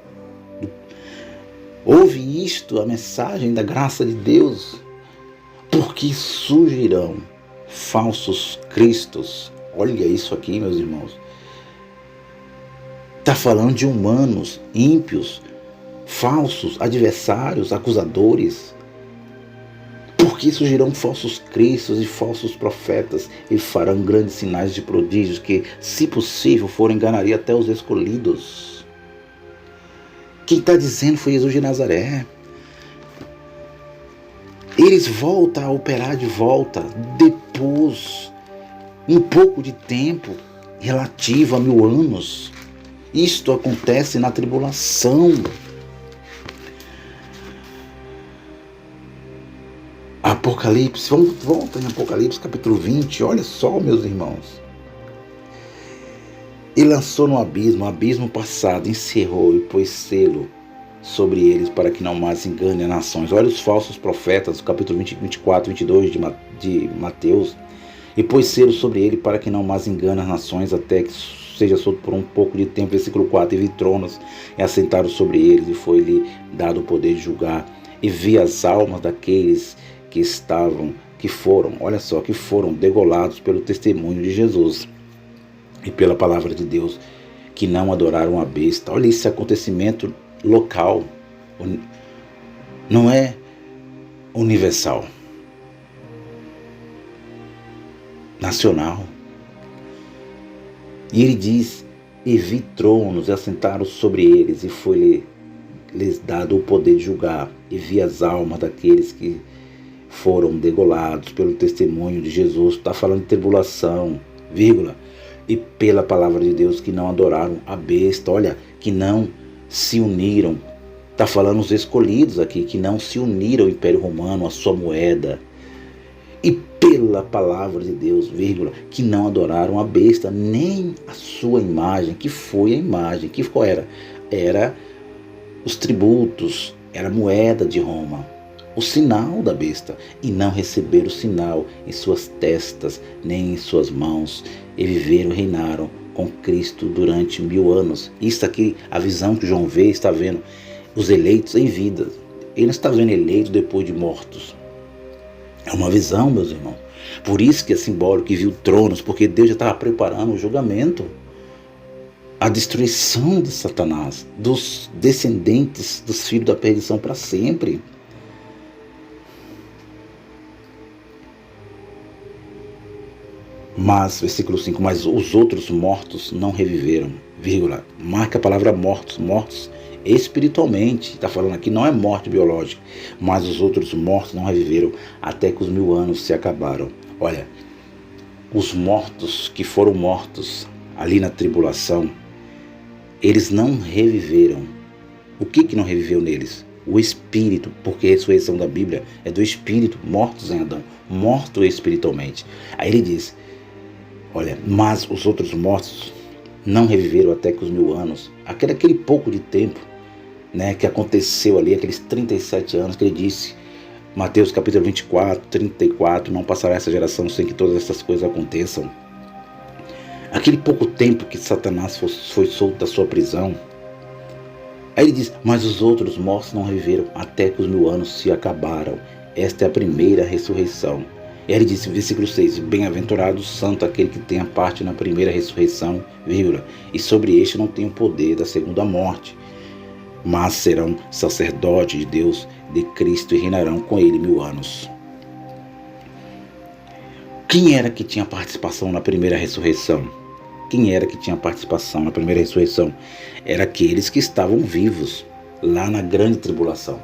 Ouve isto, a mensagem da graça de Deus. Porque surgirão falsos cristos. Olha isso aqui, meus irmãos. Está falando de humanos, ímpios, falsos, adversários, acusadores. Porque surgirão falsos cristos e falsos profetas e farão grandes sinais de prodígios que, se possível, enganaria até os escolhidos. Quem está dizendo foi Jesus de Nazaré. Eles voltam a operar de volta depois, um pouco de tempo, relativo a 1000 anos. Isto acontece na tribulação. Apocalipse, volta em Apocalipse capítulo 20, olha só, meus irmãos. E lançou no abismo, o abismo passado, encerrou e pôs selo sobre eles para que não mais engane as nações. Olha os falsos profetas, capítulo 20, 24, 22 de Mateus. E pôs selo sobre ele para que não mais engane as nações, até que seja solto por um pouco de tempo. Versículo 4, e vi tronos e assentaram sobre eles, e foi-lhe dado o poder de julgar. E vi as almas daqueles que foram degolados pelo testemunho de Jesus e pela palavra de Deus, que não adoraram a besta. Olha esse acontecimento local, não é universal, nacional. E ele diz E vi tronos e assentaram sobre eles, e foi-lhes dado o poder de julgar. E vi as almas daqueles que foram degolados pelo testemunho de Jesus. Está falando de tribulação, vírgula. E pela palavra de Deus, que não adoraram a besta. Olha, que não se uniram. Está falando os escolhidos aqui, que não se uniram ao Império Romano, à sua moeda. E pela palavra de Deus, vírgula, que não adoraram a besta, nem a sua imagem, que foi a imagem, que qual era? Era os tributos, era a moeda de Roma, o sinal da besta, e não receberam o sinal em suas testas, nem em suas mãos, e viveram e reinaram com Cristo durante 1000 anos. Isso aqui, a visão que João vê, está vendo os eleitos em vida. Ele não está vendo eleitos depois de mortos. É uma visão, meus irmãos. Por isso que é simbólico que viu tronos, porque Deus já estava preparando o julgamento, a destruição de Satanás, dos descendentes dos filhos da perdição para sempre. Mas, versículo 5, mas os outros mortos não reviveram, vírgula, marca a palavra mortos, mortos espiritualmente, está falando aqui, não é morte biológica, mas os outros mortos não reviveram até que os 1000 anos se acabaram. Olha, os mortos que foram mortos ali na tribulação, eles não reviveram. O que não reviveu neles? O espírito, porque a ressurreição da Bíblia é do espírito, mortos em Adão, morto espiritualmente. Aí ele diz, olha, mas os outros mortos não reviveram até que os 1000 anos, aquele pouco de tempo, né, que aconteceu ali, aqueles 37 anos que ele disse, Mateus capítulo 24, 34, não passará essa geração sem que todas essas coisas aconteçam. Aquele pouco tempo que Satanás foi solto da sua prisão. Aí ele diz, mas os outros mortos não reviveram até que os 1000 anos se acabaram. Esta é a primeira ressurreição. E aí ele disse, versículo 6, bem-aventurado, santo aquele que tem a parte na primeira ressurreição, vírgula, e sobre este não tem o poder da segunda morte, mas serão sacerdotes de Deus, de Cristo, e reinarão com ele 1000 anos. Quem era que tinha participação na primeira ressurreição? Quem era que tinha participação na primeira ressurreição? Era aqueles que estavam vivos lá na grande tribulação.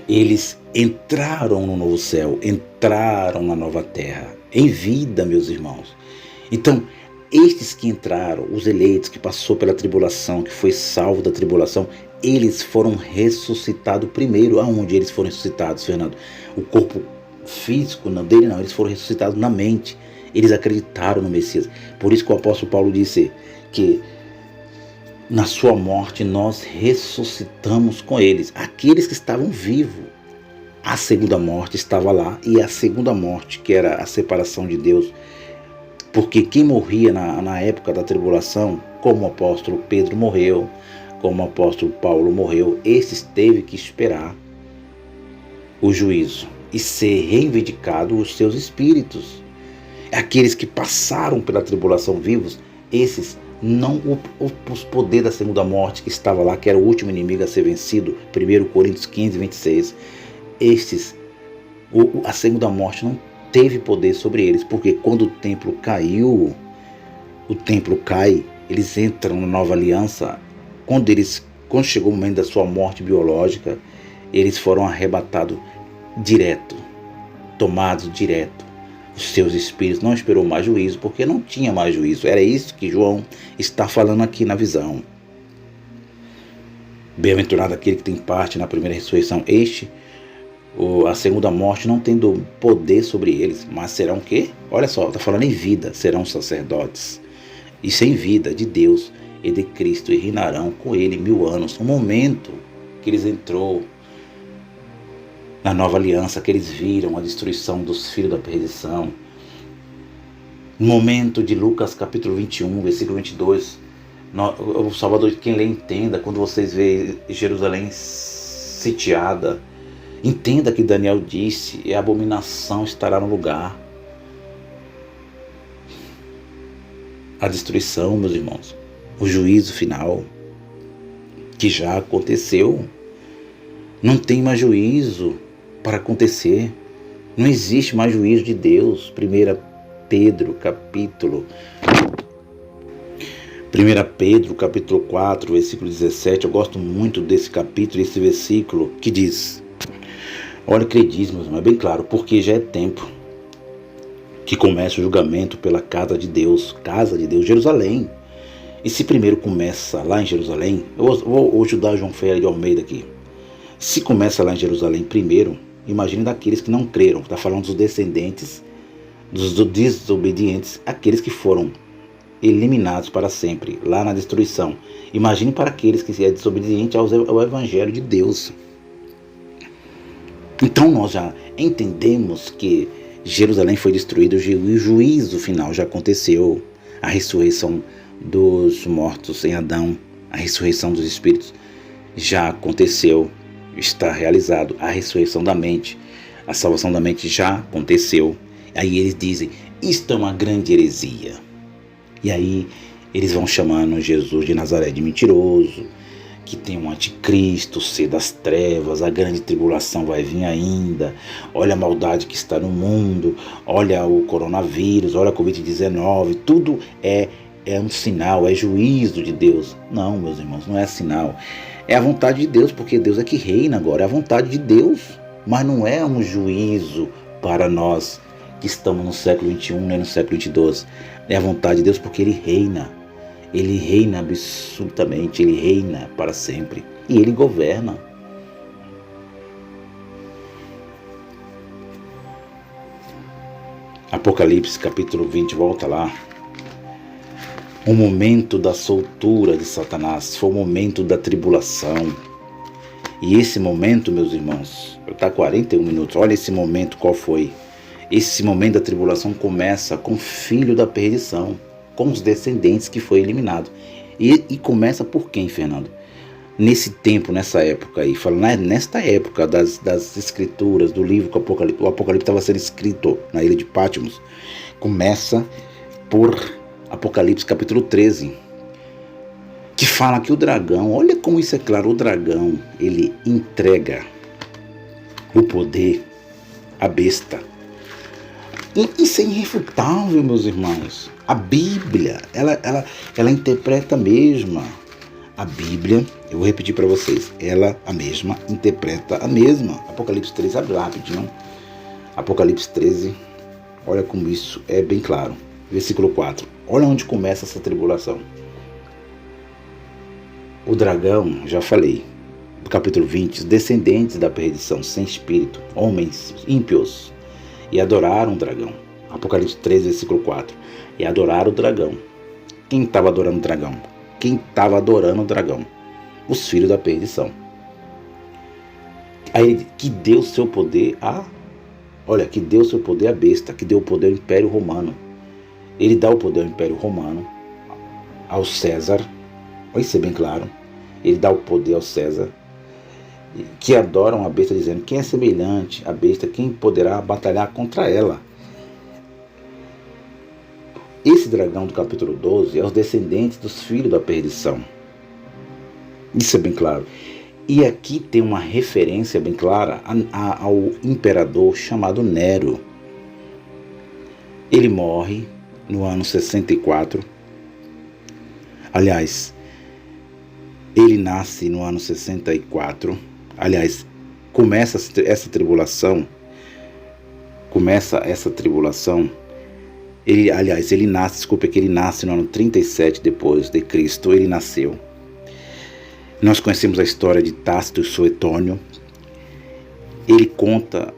Eles entraram no novo céu, entraram na nova terra, em vida, meus irmãos. Então, estes que entraram, os eleitos que passou pela tribulação, que foi salvo da tribulação, eles foram ressuscitados primeiro. Aonde eles foram ressuscitados, Fernando? O corpo físico dele não, eles foram ressuscitados na mente. Eles acreditaram no Messias. Por isso que o apóstolo Paulo disse que na sua morte nós ressuscitamos com eles. Aqueles que estavam vivos. A segunda morte estava lá, e a segunda morte, que era a separação de Deus, porque quem morria na época da tribulação, como o apóstolo Pedro morreu, como o apóstolo Paulo morreu, esses teve que esperar o juízo e ser reivindicado os seus espíritos. Aqueles que passaram pela tribulação vivos, esses não, os poderes da segunda morte que estava lá, que era o último inimigo a ser vencido, 1 Coríntios 15, 26, estes, a segunda morte não teve poder sobre eles, porque quando o templo caiu, o templo cai, eles entram na nova aliança. Quando chegou o momento da sua morte biológica, eles foram arrebatados direto, tomados direto. Os seus espíritos não esperou mais juízo, porque não tinha mais juízo. Era isso que João está falando aqui na visão. Bem-aventurado aquele que tem parte na primeira ressurreição. A segunda morte não tem poder sobre eles, mas serão o quê? Olha só, está falando em vida, serão sacerdotes. E sem vida de Deus e de Cristo, e reinarão com ele 1000 anos. O momento que eles entrou na nova aliança, que eles viram a destruição dos filhos da perdição. No momento de Lucas capítulo 21, versículo 22, o Salvador, quem lê, entenda, quando vocês veem Jerusalém sitiada, entenda que Daniel disse, e a abominação estará no lugar. A destruição, meus irmãos, o juízo final, que já aconteceu. Não tem mais juízo para acontecer. Não existe mais juízo de Deus. 1 Pedro capítulo 1 Pedro, capítulo 4, versículo 17, eu gosto muito desse capítulo, esse versículo, que diz: olha, credíssimos, mas é bem claro, porque já é tempo que começa o julgamento pela casa de Deus, Jerusalém. E se primeiro começa lá em Jerusalém, eu vou ajudar João Ferreira de Almeida aqui. Se começa lá em Jerusalém primeiro, imagine daqueles que não creram, está falando dos descendentes, dos desobedientes, aqueles que foram eliminados para sempre, lá na destruição. Imagine para aqueles que é desobediente ao Evangelho de Deus. Então nós já entendemos que Jerusalém foi destruída, o juízo final já aconteceu, a ressurreição dos mortos em Adão, a ressurreição dos espíritos já aconteceu, está realizado, a ressurreição da mente, a salvação da mente já aconteceu. Aí eles dizem, isto é uma grande heresia. E aí eles vão chamando Jesus de Nazaré de mentiroso, que tem um anticristo, ser das trevas, a grande tribulação vai vir ainda, olha a maldade que está no mundo, olha o coronavírus, olha a Covid-19, tudo é um sinal, é juízo de Deus. Não, meus irmãos, não é sinal, é a vontade de Deus, porque Deus é que reina agora, é a vontade de Deus, mas não é um juízo para nós que estamos no século XXI, nem no século XXII, é a vontade de Deus porque Ele reina absolutamente, Ele reina para sempre e Ele governa. Apocalipse capítulo 20, volta lá. O momento da soltura de Satanás foi o momento da tribulação. E esse momento, meus irmãos, está 41 minutos, olha esse momento qual foi. Esse momento da tribulação começa com o filho da perdição, com os descendentes que foi eliminado. E começa por quem, Fernando? Nesse tempo, nessa época aí, nesta época das escrituras, do livro que o Apocalipse estava sendo escrito na ilha de Patmos, começa por Apocalipse capítulo 13, que fala que o dragão, olha como isso é claro, o dragão, ele entrega o poder à besta. Isso é irrefutável, meus irmãos. A Bíblia, ela interpreta a mesma. A Bíblia, eu vou repetir para vocês, ela a mesma, interpreta a mesma. Apocalipse 13, abre lá rapidinho. Apocalipse 13, olha como isso é bem claro. Versículo 4, olha onde começa essa tribulação. O dragão, já falei, no capítulo 20, os descendentes da perdição, sem espírito, homens ímpios, e adoraram o dragão. Apocalipse 13, versículo 4. E adoraram o dragão. Quem estava adorando o dragão? Quem estava adorando o dragão? Os filhos da perdição. Aí que deu seu poder que deu seu poder à besta, que deu o poder ao Império Romano. Ele dá o poder ao Império Romano, ao César. Olha isso é bem claro. Ele dá o poder ao César, que adoram a besta, dizendo, quem é semelhante à besta, quem poderá batalhar contra ela? Esse dragão do capítulo 12 é os descendentes dos filhos da perdição. Isso é bem claro. E aqui tem uma referência bem clara ao imperador chamado Nero. Ele morre no ano 64. Aliás, ele nasce no ano 64. Aliás, começa essa tribulação. Ele nasce no ano 37 depois de Cristo, ele nasceu. Nós conhecemos a história de Tácito e Suetônio. Ele conta,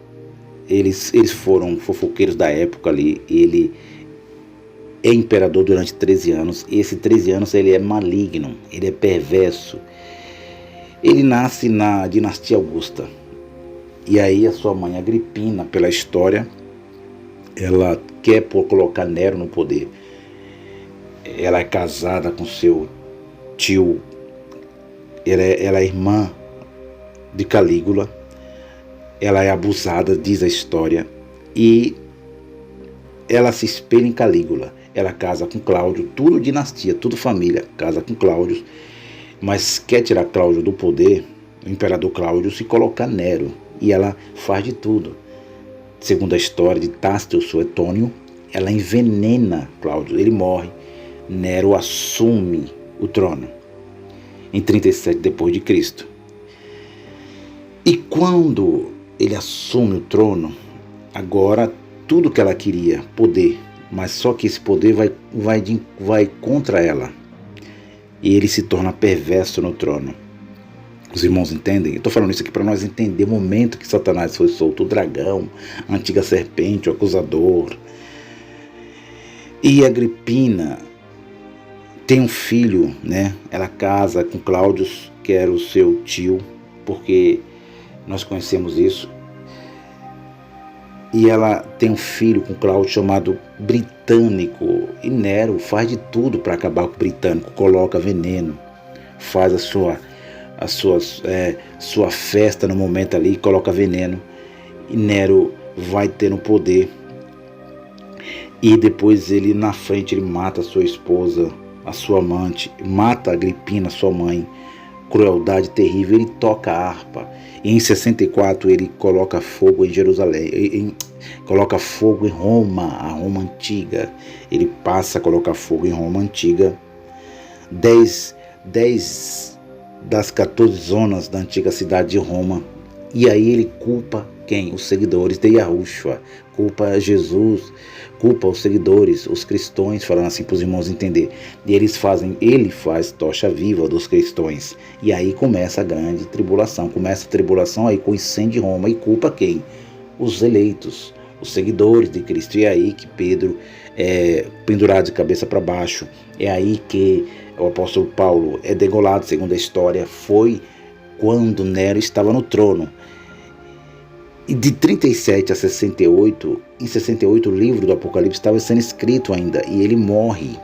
eles foram fofoqueiros da época ali, ele é imperador durante 13 anos, e esses 13 anos ele é maligno, ele é perverso. Ele nasce na dinastia Augusta, e aí a sua mãe Agripina, pela história, ela quer colocar Nero no poder. Ela é casada com seu tio, ela é irmã de Calígula, ela é abusada, diz a história, e ela se espelha em Calígula. Ela casa com Cláudio, tudo dinastia, tudo família, casa com Cláudio, mas quer tirar Cláudio do poder, o imperador Cláudio, se colocar Nero, e ela faz de tudo. Segundo a história de Tácito Suetônio, ela envenena Cláudio, ele morre Nero assume o trono em 37 depois de Cristo. E quando ele assume o trono, agora tudo que ela queria, poder, mas só que esse poder vai contra ela. E ele se torna perverso no trono. Os irmãos entendem? Eu estou falando isso aqui para nós entender o momento que Satanás foi solto, o dragão, a antiga serpente, o acusador. E Agripina tem um filho, né? Ela casa com Cláudio, que era o seu tio, porque nós conhecemos isso. E ela tem um filho com Cláudio chamado Britânico. E Nero faz de tudo para acabar com o Britânico. Coloca veneno, faz a sua festa no momento ali, coloca veneno. E Nero vai ter no poder. E depois ele, na frente, ele mata a sua esposa, a sua amante, mata a Agripina, sua mãe. Crueldade terrível. Ele toca a harpa. E em 64 ele coloca fogo em Jerusalém, coloca fogo em Roma, a Roma antiga. Ele passa a colocar fogo em Roma antiga. 10 das 14 zonas da antiga cidade de Roma. E aí ele culpa quem? Os seguidores de Yahushua. Culpa Jesus, culpa os seguidores, os cristãos, falando assim para os irmãos entender. E ele faz tocha viva dos cristãos. E aí começa a grande tribulação. Começa a tribulação aí com o incêndio de Roma. E culpa quem? Os eleitos, os seguidores de Cristo. E é aí que Pedro é pendurado de cabeça para baixo. É aí que o apóstolo Paulo é degolado, segundo a história. Foi quando Nero estava no trono. E de 37 a 68, em 68 o livro do Apocalipse estava sendo escrito ainda, e ele morre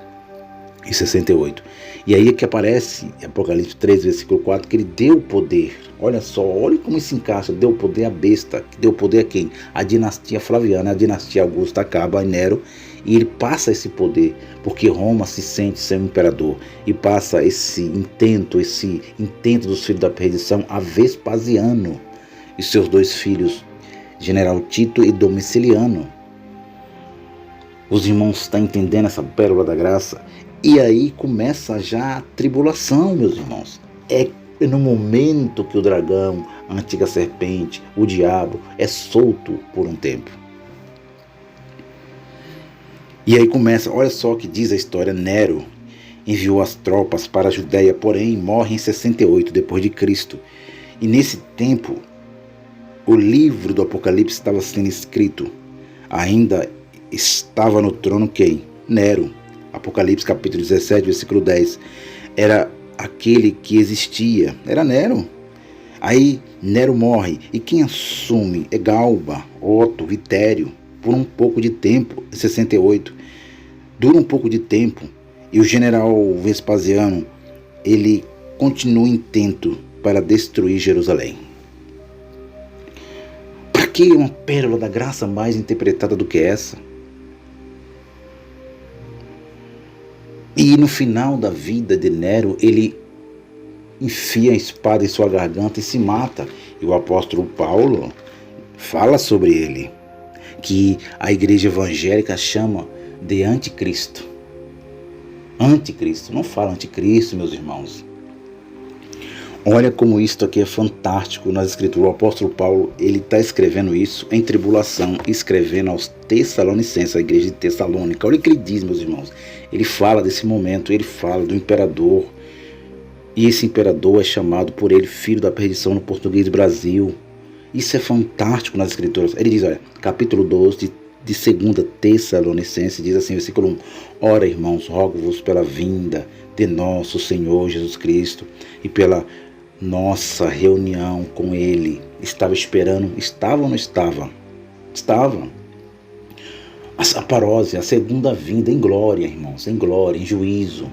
em 68. E aí é que aparece, Apocalipse 3, versículo 4, que ele deu poder. Olha só, olha como isso encaixa, deu poder à besta. Deu poder a quem? A dinastia Flaviana, a dinastia Augusta acaba em Nero, e ele passa esse poder, porque Roma se sente ser um imperador, e passa esse intento dos filhos da perdição a Vespasiano e seus dois filhos, General Tito e Domiciliano. Os irmãos estão entendendo essa pérola da graça? E aí começa já a tribulação, meus irmãos. É no momento que o dragão, a antiga serpente, o diabo é solto por um tempo. E aí começa, olha só o que diz a história. Nero enviou as tropas para a Judéia, porém morre em 68 depois de Cristo. E nesse tempo o livro do Apocalipse estava sendo escrito. Ainda estava no trono quem? Nero. Apocalipse capítulo 17, versículo 10. Era aquele que existia. Era Nero. Aí Nero morre. E quem assume é Galba, Otto, Vitério. Por um pouco de tempo, em 68. Dura um pouco de tempo. E o general Vespasiano, ele continua intento para destruir Jerusalém. Que uma pérola da graça mais interpretada do que essa? E no final da vida de Nero, ele enfia a espada em sua garganta e se mata. E o apóstolo Paulo fala sobre ele, que a igreja evangélica chama de anticristo. Anticristo, não fala anticristo, meus irmãos. Olha como isto aqui é fantástico nas escrituras. O apóstolo Paulo, ele está escrevendo isso em tribulação, escrevendo aos Tessalonicenses, a igreja de Tessalônica. Olha o que ele diz, meus irmãos. Ele fala desse momento, ele fala do imperador. E esse imperador é chamado por ele filho da perdição no português do Brasil. Isso é fantástico nas escrituras. Ele diz, olha, capítulo 12 de 2 Tessalonicenses, diz assim, versículo 1. Ora, irmãos, rogo-vos pela vinda de nosso Senhor Jesus Cristo e pela nossa reunião com ele. Estava esperando, estava ou não estava? Estava. A parósia, a segunda vinda em glória, irmãos, em glória, em juízo.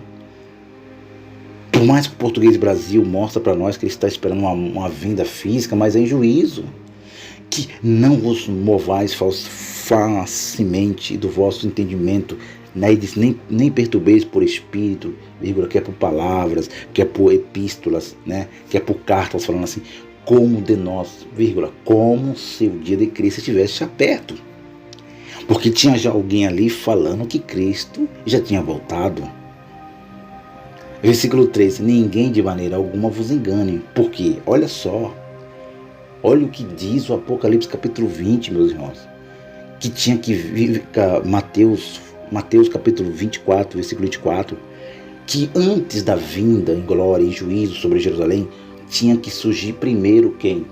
Por mais que o português Brasil mostra para nós que ele está esperando uma vinda física, mas é em juízo. Que não vos movais facilmente do vosso entendimento, nem perturbeis por espírito, vírgula, que é por palavras, que é por epístolas, né, que é por cartas, falando assim, como de nós, vírgula, como se o dia de Cristo estivesse já perto. Porque tinha já alguém ali falando que Cristo já tinha voltado. Versículo 3, ninguém de maneira alguma vos engane, porque, olha só, olha o que diz o Apocalipse capítulo 20, meus irmãos, que tinha que vir, Mateus capítulo 24, versículo 24, que antes da vinda em glória e juízo sobre Jerusalém, tinha que surgir primeiro quem?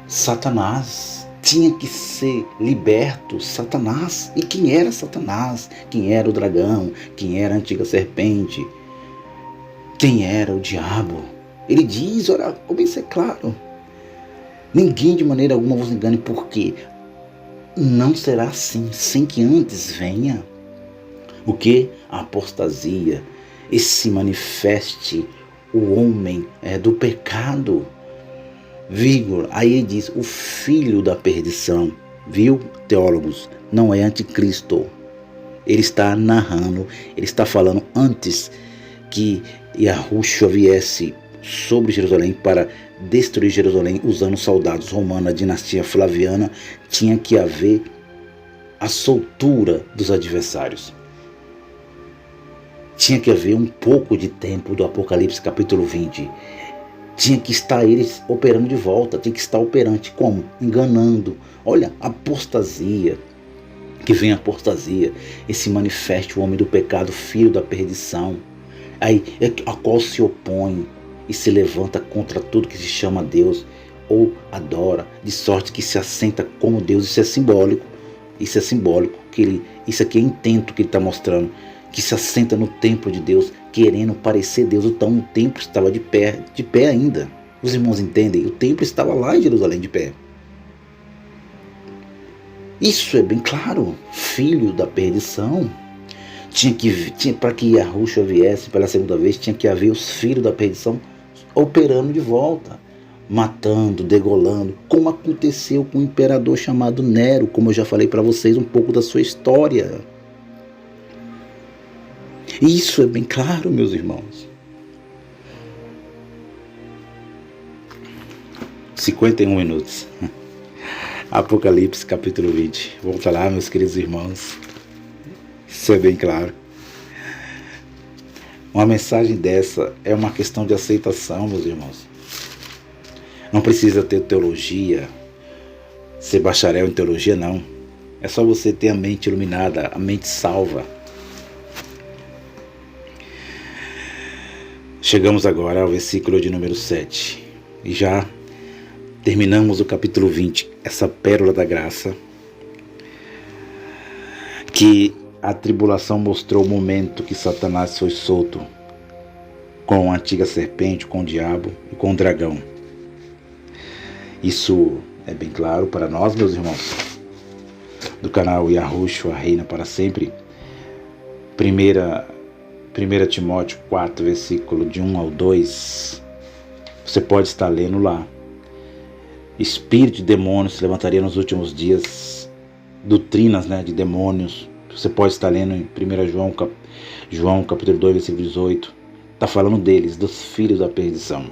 Satanás. Tinha que ser liberto Satanás. E quem era Satanás? Quem era o dragão? Quem era a antiga serpente? Quem era o diabo? Ele diz, olha como isso é claro. Ninguém de maneira alguma vos engane, porque não será assim, sem que antes venha o que? A apostasia, e se manifeste o homem do pecado. Vírgula, aí ele diz, o filho da perdição, viu, teólogos? Não é anticristo. Ele está narrando, ele está falando antes que Yahushua viesse sobre Jerusalém para destruir Jerusalém usando soldados romanos da dinastia Flaviana, tinha que haver a soltura dos adversários. Tinha que haver um pouco de tempo do Apocalipse capítulo 20. Tinha que estar eles operando de volta, tinha que estar operante. Como? Enganando. Olha, apostasia. Que vem a apostasia. E se manifeste o homem do pecado, filho da perdição. Aí, a qual se opõe e se levanta contra tudo que se chama Deus ou adora, de sorte que se assenta como Deus. Isso é simbólico. Isso é simbólico. Isso aqui é intento que ele está mostrando. Que se assenta no templo de Deus, querendo parecer Deus. Então o templo estava de pé ainda. Os irmãos entendem? O templo estava lá em Jerusalém de pé. Isso é bem claro. Filho da perdição. Para que Yahushua viesse pela segunda vez, tinha que haver os filhos da perdição operando de volta, matando, degolando, como aconteceu com o imperador chamado Nero, como eu já falei para vocês um pouco da sua história. Isso é bem claro, meus irmãos. 51 minutos. Apocalipse capítulo 20. Volta lá, meus queridos irmãos. Isso é bem claro. Uma mensagem dessa é uma questão de aceitação, meus irmãos. Não precisa ter teologia, ser bacharel em teologia, não. É só você ter a mente iluminada, a mente salva. Chegamos agora ao versículo de número 7. E já terminamos o capítulo 20, essa pérola da graça, que a tribulação mostrou o momento que Satanás foi solto com a antiga serpente, com o diabo e com o dragão. Isso é bem claro para nós, meus irmãos, do canal Yahushua Reina para Sempre. 1 Timóteo 4, versículo de 1 ao 2, você pode estar lendo lá. Espírito de demônios se levantaria nos últimos dias, doutrinas de demônios. Você pode estar lendo em 1 João capítulo 2, versículo 18. Está falando deles, dos filhos da perdição.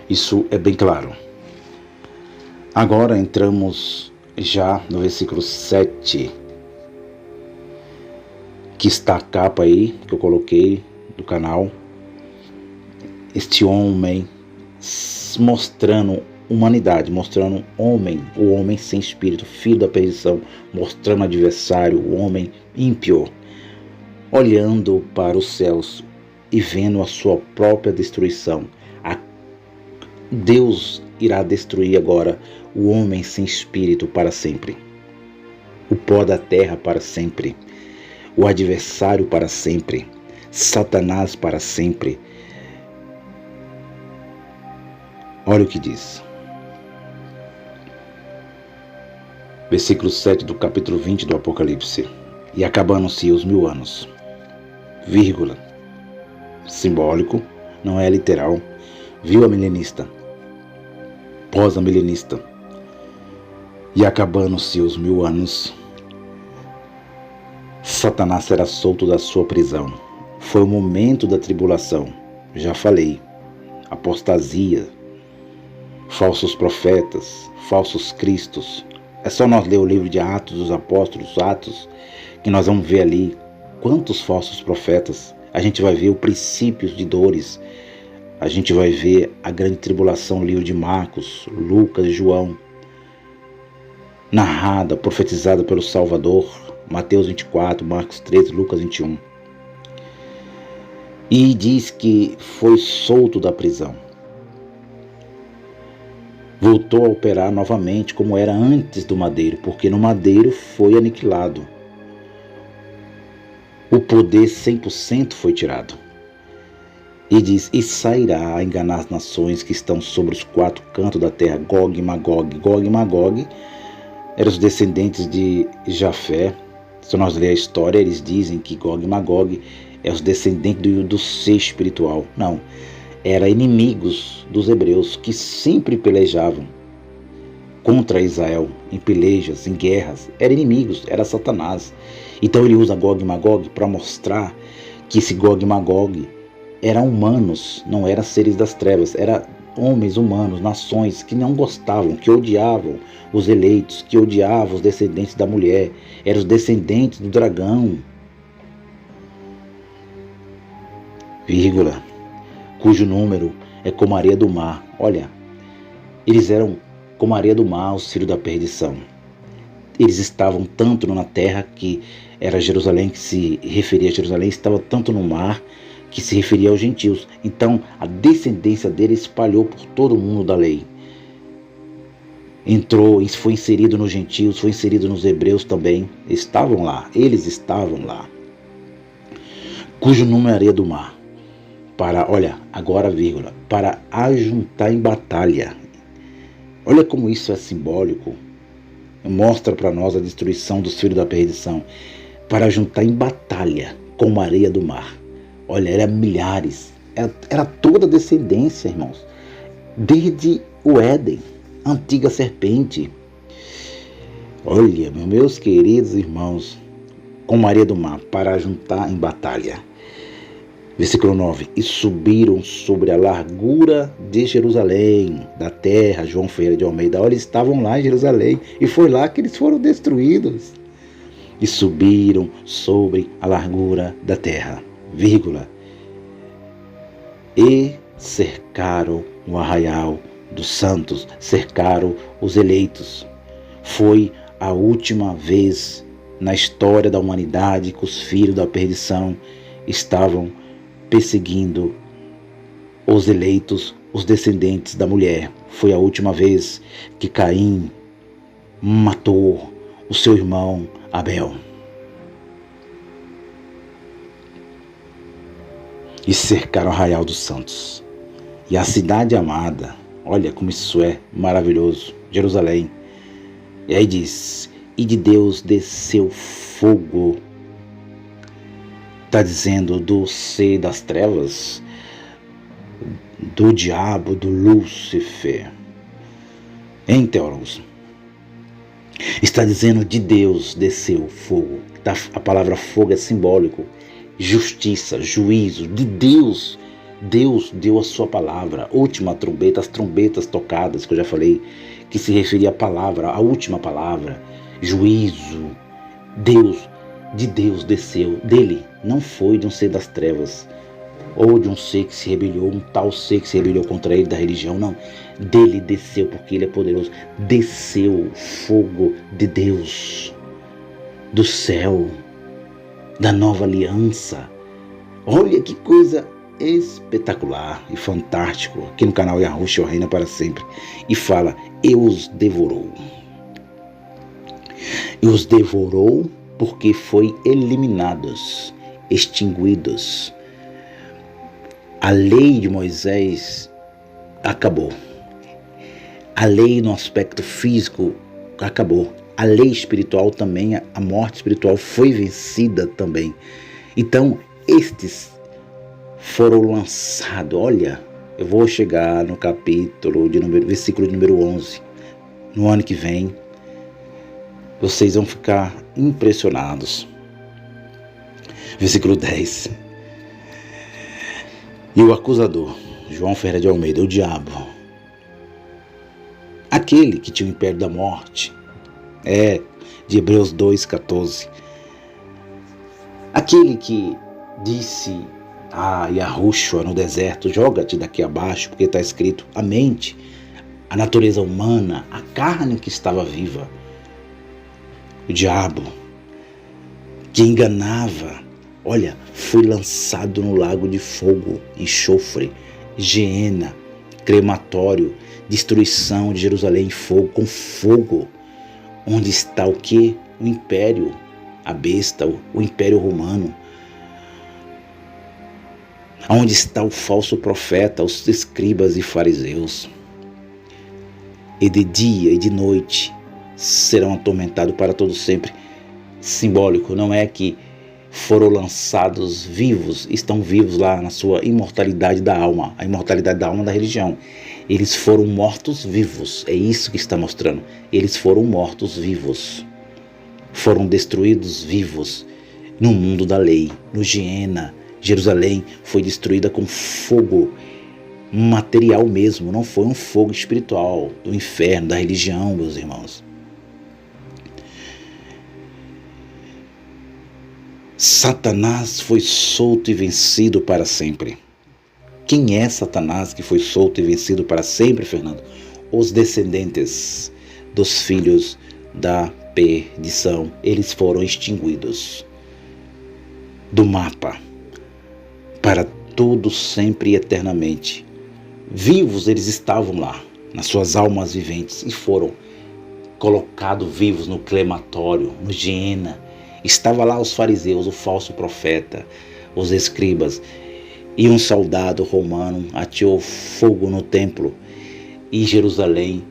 Isso é bem claro. Agora entramos já no versículo 7. Que está a capa aí, que eu coloquei do canal. Este homem mostrando humanidade, mostrando o homem sem espírito, filho da perdição, mostrando adversário, o homem ímpio, olhando para os céus e vendo a sua própria destruição. Deus irá destruir agora o homem sem espírito para sempre, o pó da terra para sempre, o adversário para sempre, Satanás para sempre. Olha o que diz. Versículo 7 do capítulo 20 do Apocalipse. E acabando-se os 1000 anos. Vírgula. Simbólico, não é literal. Viu a milenista. Pós a milenista. E acabando-se os 1000 anos. Satanás será solto da sua prisão. Foi o momento da tribulação. Já falei. Apostasia. Falsos profetas. Falsos cristos. É só nós ler o livro de Atos dos Apóstolos, Atos, que nós vamos ver ali quantos falsos profetas. a gente vai ver os princípios de dores, a gente vai ver a grande tribulação, livro de Marcos, Lucas e João, narrada, profetizada pelo Salvador, Mateus 24, Marcos 13, Lucas 21. E diz que foi solto da prisão. Voltou a operar novamente como era antes do madeiro, porque no madeiro foi aniquilado. O poder 100% foi tirado. E diz, e sairá a enganar as nações que estão sobre os 4 cantos da terra, Gog e Magog. Gog e Magog eram os descendentes de Jafé. Se nós lermos a história, eles dizem que Gog e Magog é os descendentes do ser espiritual. Não, eram inimigos dos hebreus que sempre pelejavam contra Israel, em pelejas, em guerras. Eram inimigos, era Satanás. Então ele usa Gog e Magog para mostrar que esse Gog e Magog eram humanos, não eram seres das trevas, eram homens humanos, nações que não gostavam, que odiavam os eleitos, que odiavam os descendentes da mulher, eram os descendentes do dragão, vírgula, cujo número é como a areia do mar. Olha, eles eram como a areia do mar, os filhos da perdição. Eles estavam tanto na terra, que era Jerusalém, que se referia a Jerusalém, estava tanto no mar, que se referia aos gentios. Então a descendência dele espalhou por todo o mundo da lei. Entrou e foi inserido nos gentios, foi inserido nos hebreus também. Estavam lá, eles estavam lá. Cujo número é areia do mar. Para, olha, agora vírgula, para ajuntar em batalha. Olha como isso é simbólico. Mostra para nós a destruição dos filhos da perdição. Para ajuntar em batalha como a areia do mar. Olha, eram milhares. Era toda a descendência, irmãos. Desde o Éden, a antiga serpente. Olha, meus queridos irmãos, como a areia do mar, para ajuntar em batalha. Versículo 9. E subiram sobre a largura de Jerusalém, da terra, João Ferreira de Almeida. Olha, eles estavam lá em Jerusalém e foi lá que eles foram destruídos. E subiram sobre a largura da terra, vírgula, e cercaram o arraial dos santos, cercaram os eleitos. Foi a última vez na história da humanidade que os filhos da perdição estavam perseguindo os eleitos, os descendentes da mulher. Foi a última vez que Caim matou o seu irmão Abel. E cercaram o arraial dos santos. E a cidade amada, olha como isso é maravilhoso, Jerusalém. E aí diz, e de Deus desceu fogo. Está dizendo do ser das trevas, do diabo, do Lúcifer. Em teólogos. Está dizendo de Deus desceu fogo. A palavra fogo é simbólico. Justiça, juízo, de Deus. Deus deu a sua palavra, última trombeta, as trombetas tocadas, que eu já falei, que se referia à palavra, a última palavra, juízo. De Deus desceu, dele, não foi de um ser das trevas, ou de um ser que se rebelou, um tal ser que se rebelou contra ele da religião, não. Dele desceu, porque ele é poderoso. Desceu fogo de Deus, do céu, da nova aliança. Olha que coisa espetacular e fantástico. Aqui no canal Yahushua reina para sempre. E fala, e os devorou. E os devorou porque foi eliminados, extinguidos. A lei de Moisés acabou. A lei no aspecto físico acabou. A lei espiritual também, a morte espiritual foi vencida também. Então, estes foram lançados. Olha, eu vou chegar no versículo de número 11. No ano que vem, vocês vão ficar impressionados. Versículo 10. E o acusador, João Ferreira de Almeida, o diabo, aquele que tinha o império da morte, de Hebreus 2,14, aquele que disse Yahushua no deserto, joga-te daqui abaixo, porque está escrito, a mente, a natureza humana, a carne que estava viva, o diabo, que enganava, olha, foi lançado no lago de fogo, enxofre, Geena, crematório, destruição de Jerusalém em fogo, com fogo, onde está o que? O império, a besta, o império romano, onde está o falso profeta, os escribas e fariseus. E de dia e de noite serão atormentados para todo sempre. Simbólico, não é que foram lançados vivos, estão vivos lá na sua imortalidade da alma, a imortalidade da alma da religião. Eles foram mortos vivos, é isso que está mostrando. Eles foram mortos vivos, foram destruídos vivos no mundo da lei, no Geena. Jerusalém foi destruída com fogo material mesmo, não foi um fogo espiritual do inferno, da religião, meus irmãos. Satanás foi solto e vencido para sempre. Quem é Satanás que foi solto e vencido para sempre, Fernando? Os descendentes dos filhos da perdição. Eles foram extinguidos do mapa para todo sempre e eternamente. Vivos eles estavam lá, nas suas almas viventes, e foram colocados vivos no crematório, no Geena. Estava lá os fariseus, o falso profeta, os escribas, e um soldado romano ateou fogo no templo, e Jerusalém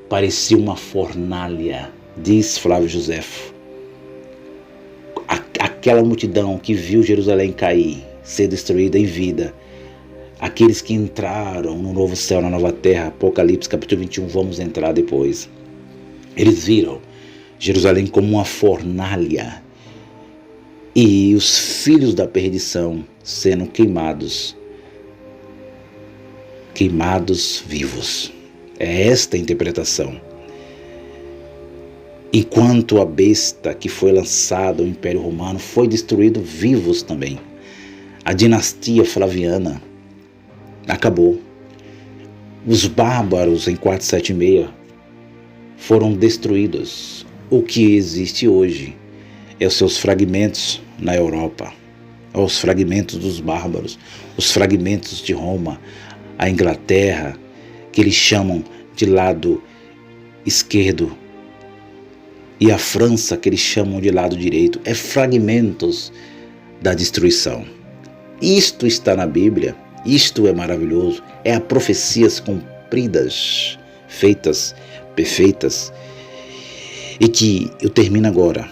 parecia uma fornalha, diz Flávio Joséfo. Aquela multidão que viu Jerusalém cair, ser destruída em vida, aqueles que entraram no novo céu, na nova terra, Apocalipse capítulo 21, vamos entrar depois. Eles viram Jerusalém como uma fornalha e os filhos da perdição sendo queimados vivos. É esta a interpretação. Enquanto a besta que foi lançada ao Império Romano foi destruído vivos também. A dinastia Flaviana acabou. Os bárbaros em 476 foram destruídos. O que existe hoje é os seus fragmentos na Europa, os fragmentos dos bárbaros, os fragmentos de Roma, a Inglaterra, que eles chamam de lado esquerdo, e a França, que eles chamam de lado direito. É fragmentos da destruição. Isto está na Bíblia, isto é maravilhoso, é a profecias cumpridas, feitas, perfeitas, e que eu termino agora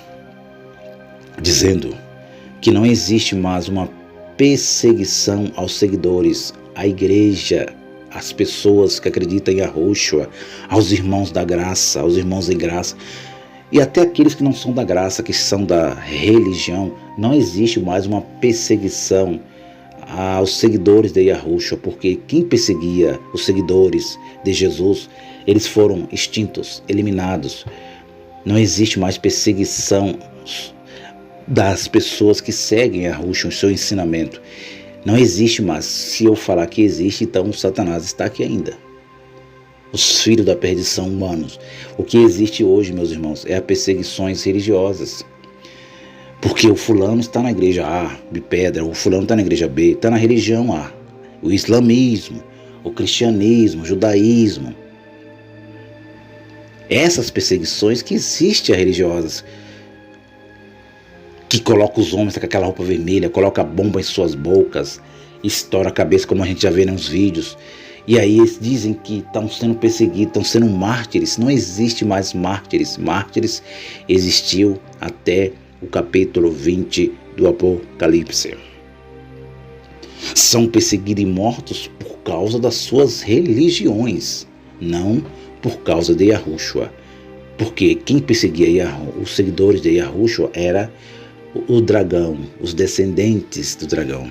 dizendo que não existe mais uma perseguição aos seguidores, à igreja, às pessoas que acreditam em Yahushua, aos irmãos da graça, aos irmãos em graça, e até aqueles que não são da graça, que são da religião. Não existe mais uma perseguição aos seguidores de Yahushua, porque quem perseguia os seguidores de Jesus, eles foram extintos, eliminados. Não existe mais perseguição das pessoas que seguem Yahushua, o seu ensinamento. Não existe mais. Se eu falar que existe, então Satanás está aqui ainda. Os filhos da perdição humanos. O que existe hoje, meus irmãos, é as perseguições religiosas. Porque o fulano está na igreja A, de pedra, o fulano está na igreja B, está na religião A. O islamismo, o cristianismo, o judaísmo. Essas perseguições que existem religiosas, que colocam os homens com aquela roupa vermelha, coloca a bomba em suas bocas, estoura a cabeça, como a gente já vê nos vídeos. E aí eles dizem que estão sendo perseguidos, estão sendo mártires. Não existe mais mártires. Mártires existiu até o capítulo 20 do Apocalipse. São perseguidos e mortos por causa das suas religiões, não por causa de Yahushua. Porque quem perseguia os seguidores de Yahushua era o dragão, os descendentes do dragão,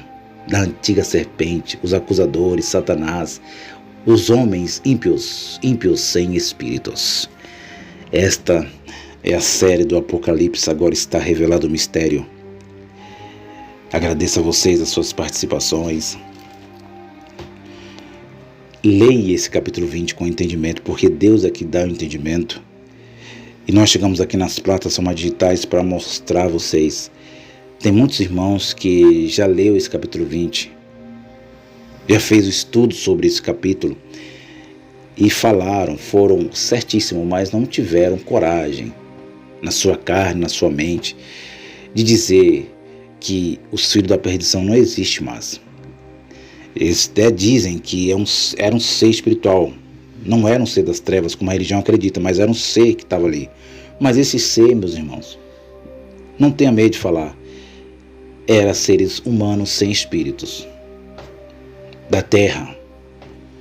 da antiga serpente, os acusadores, Satanás, os homens ímpios sem espíritos. Esta é a série do Apocalipse, agora está revelado o mistério. Agradeço a vocês as suas participações. Leia esse capítulo 20 com entendimento, porque Deus é que dá o entendimento. E nós chegamos aqui nas plataformas digitais para mostrar a vocês. Tem muitos irmãos que já leu esse capítulo 20, já fez o estudo sobre esse capítulo e foram certíssimos, mas não tiveram coragem na sua carne, na sua mente, de dizer que os filhos da perdição não existem mais. Eles até dizem que era um ser espiritual, não era um ser das trevas, como a religião acredita, mas era um ser que estava ali. Mas esse ser, meus irmãos, não tenha medo de falar, era seres humanos sem espíritos, da terra,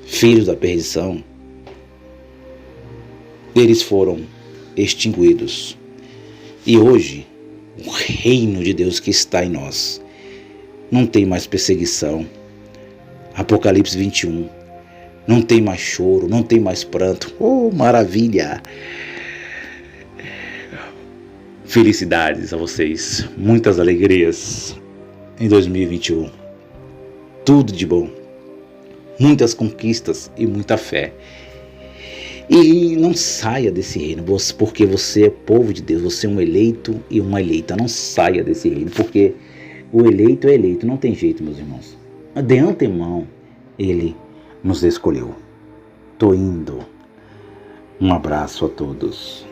filhos da perdição. Eles foram extinguidos. E hoje, o reino de Deus que está em nós não tem mais perseguição. Apocalipse 21. Não tem mais choro, não tem mais pranto. Oh, maravilha! Felicidades a vocês. Muitas alegrias em 2021. Tudo de bom. Muitas conquistas e muita fé. E não saia desse reino, porque você é povo de Deus, você é um eleito e uma eleita. Não saia desse reino, porque o eleito é eleito, não tem jeito, meus irmãos. De antemão, Ele nos escolheu. Tô indo. Um abraço a todos.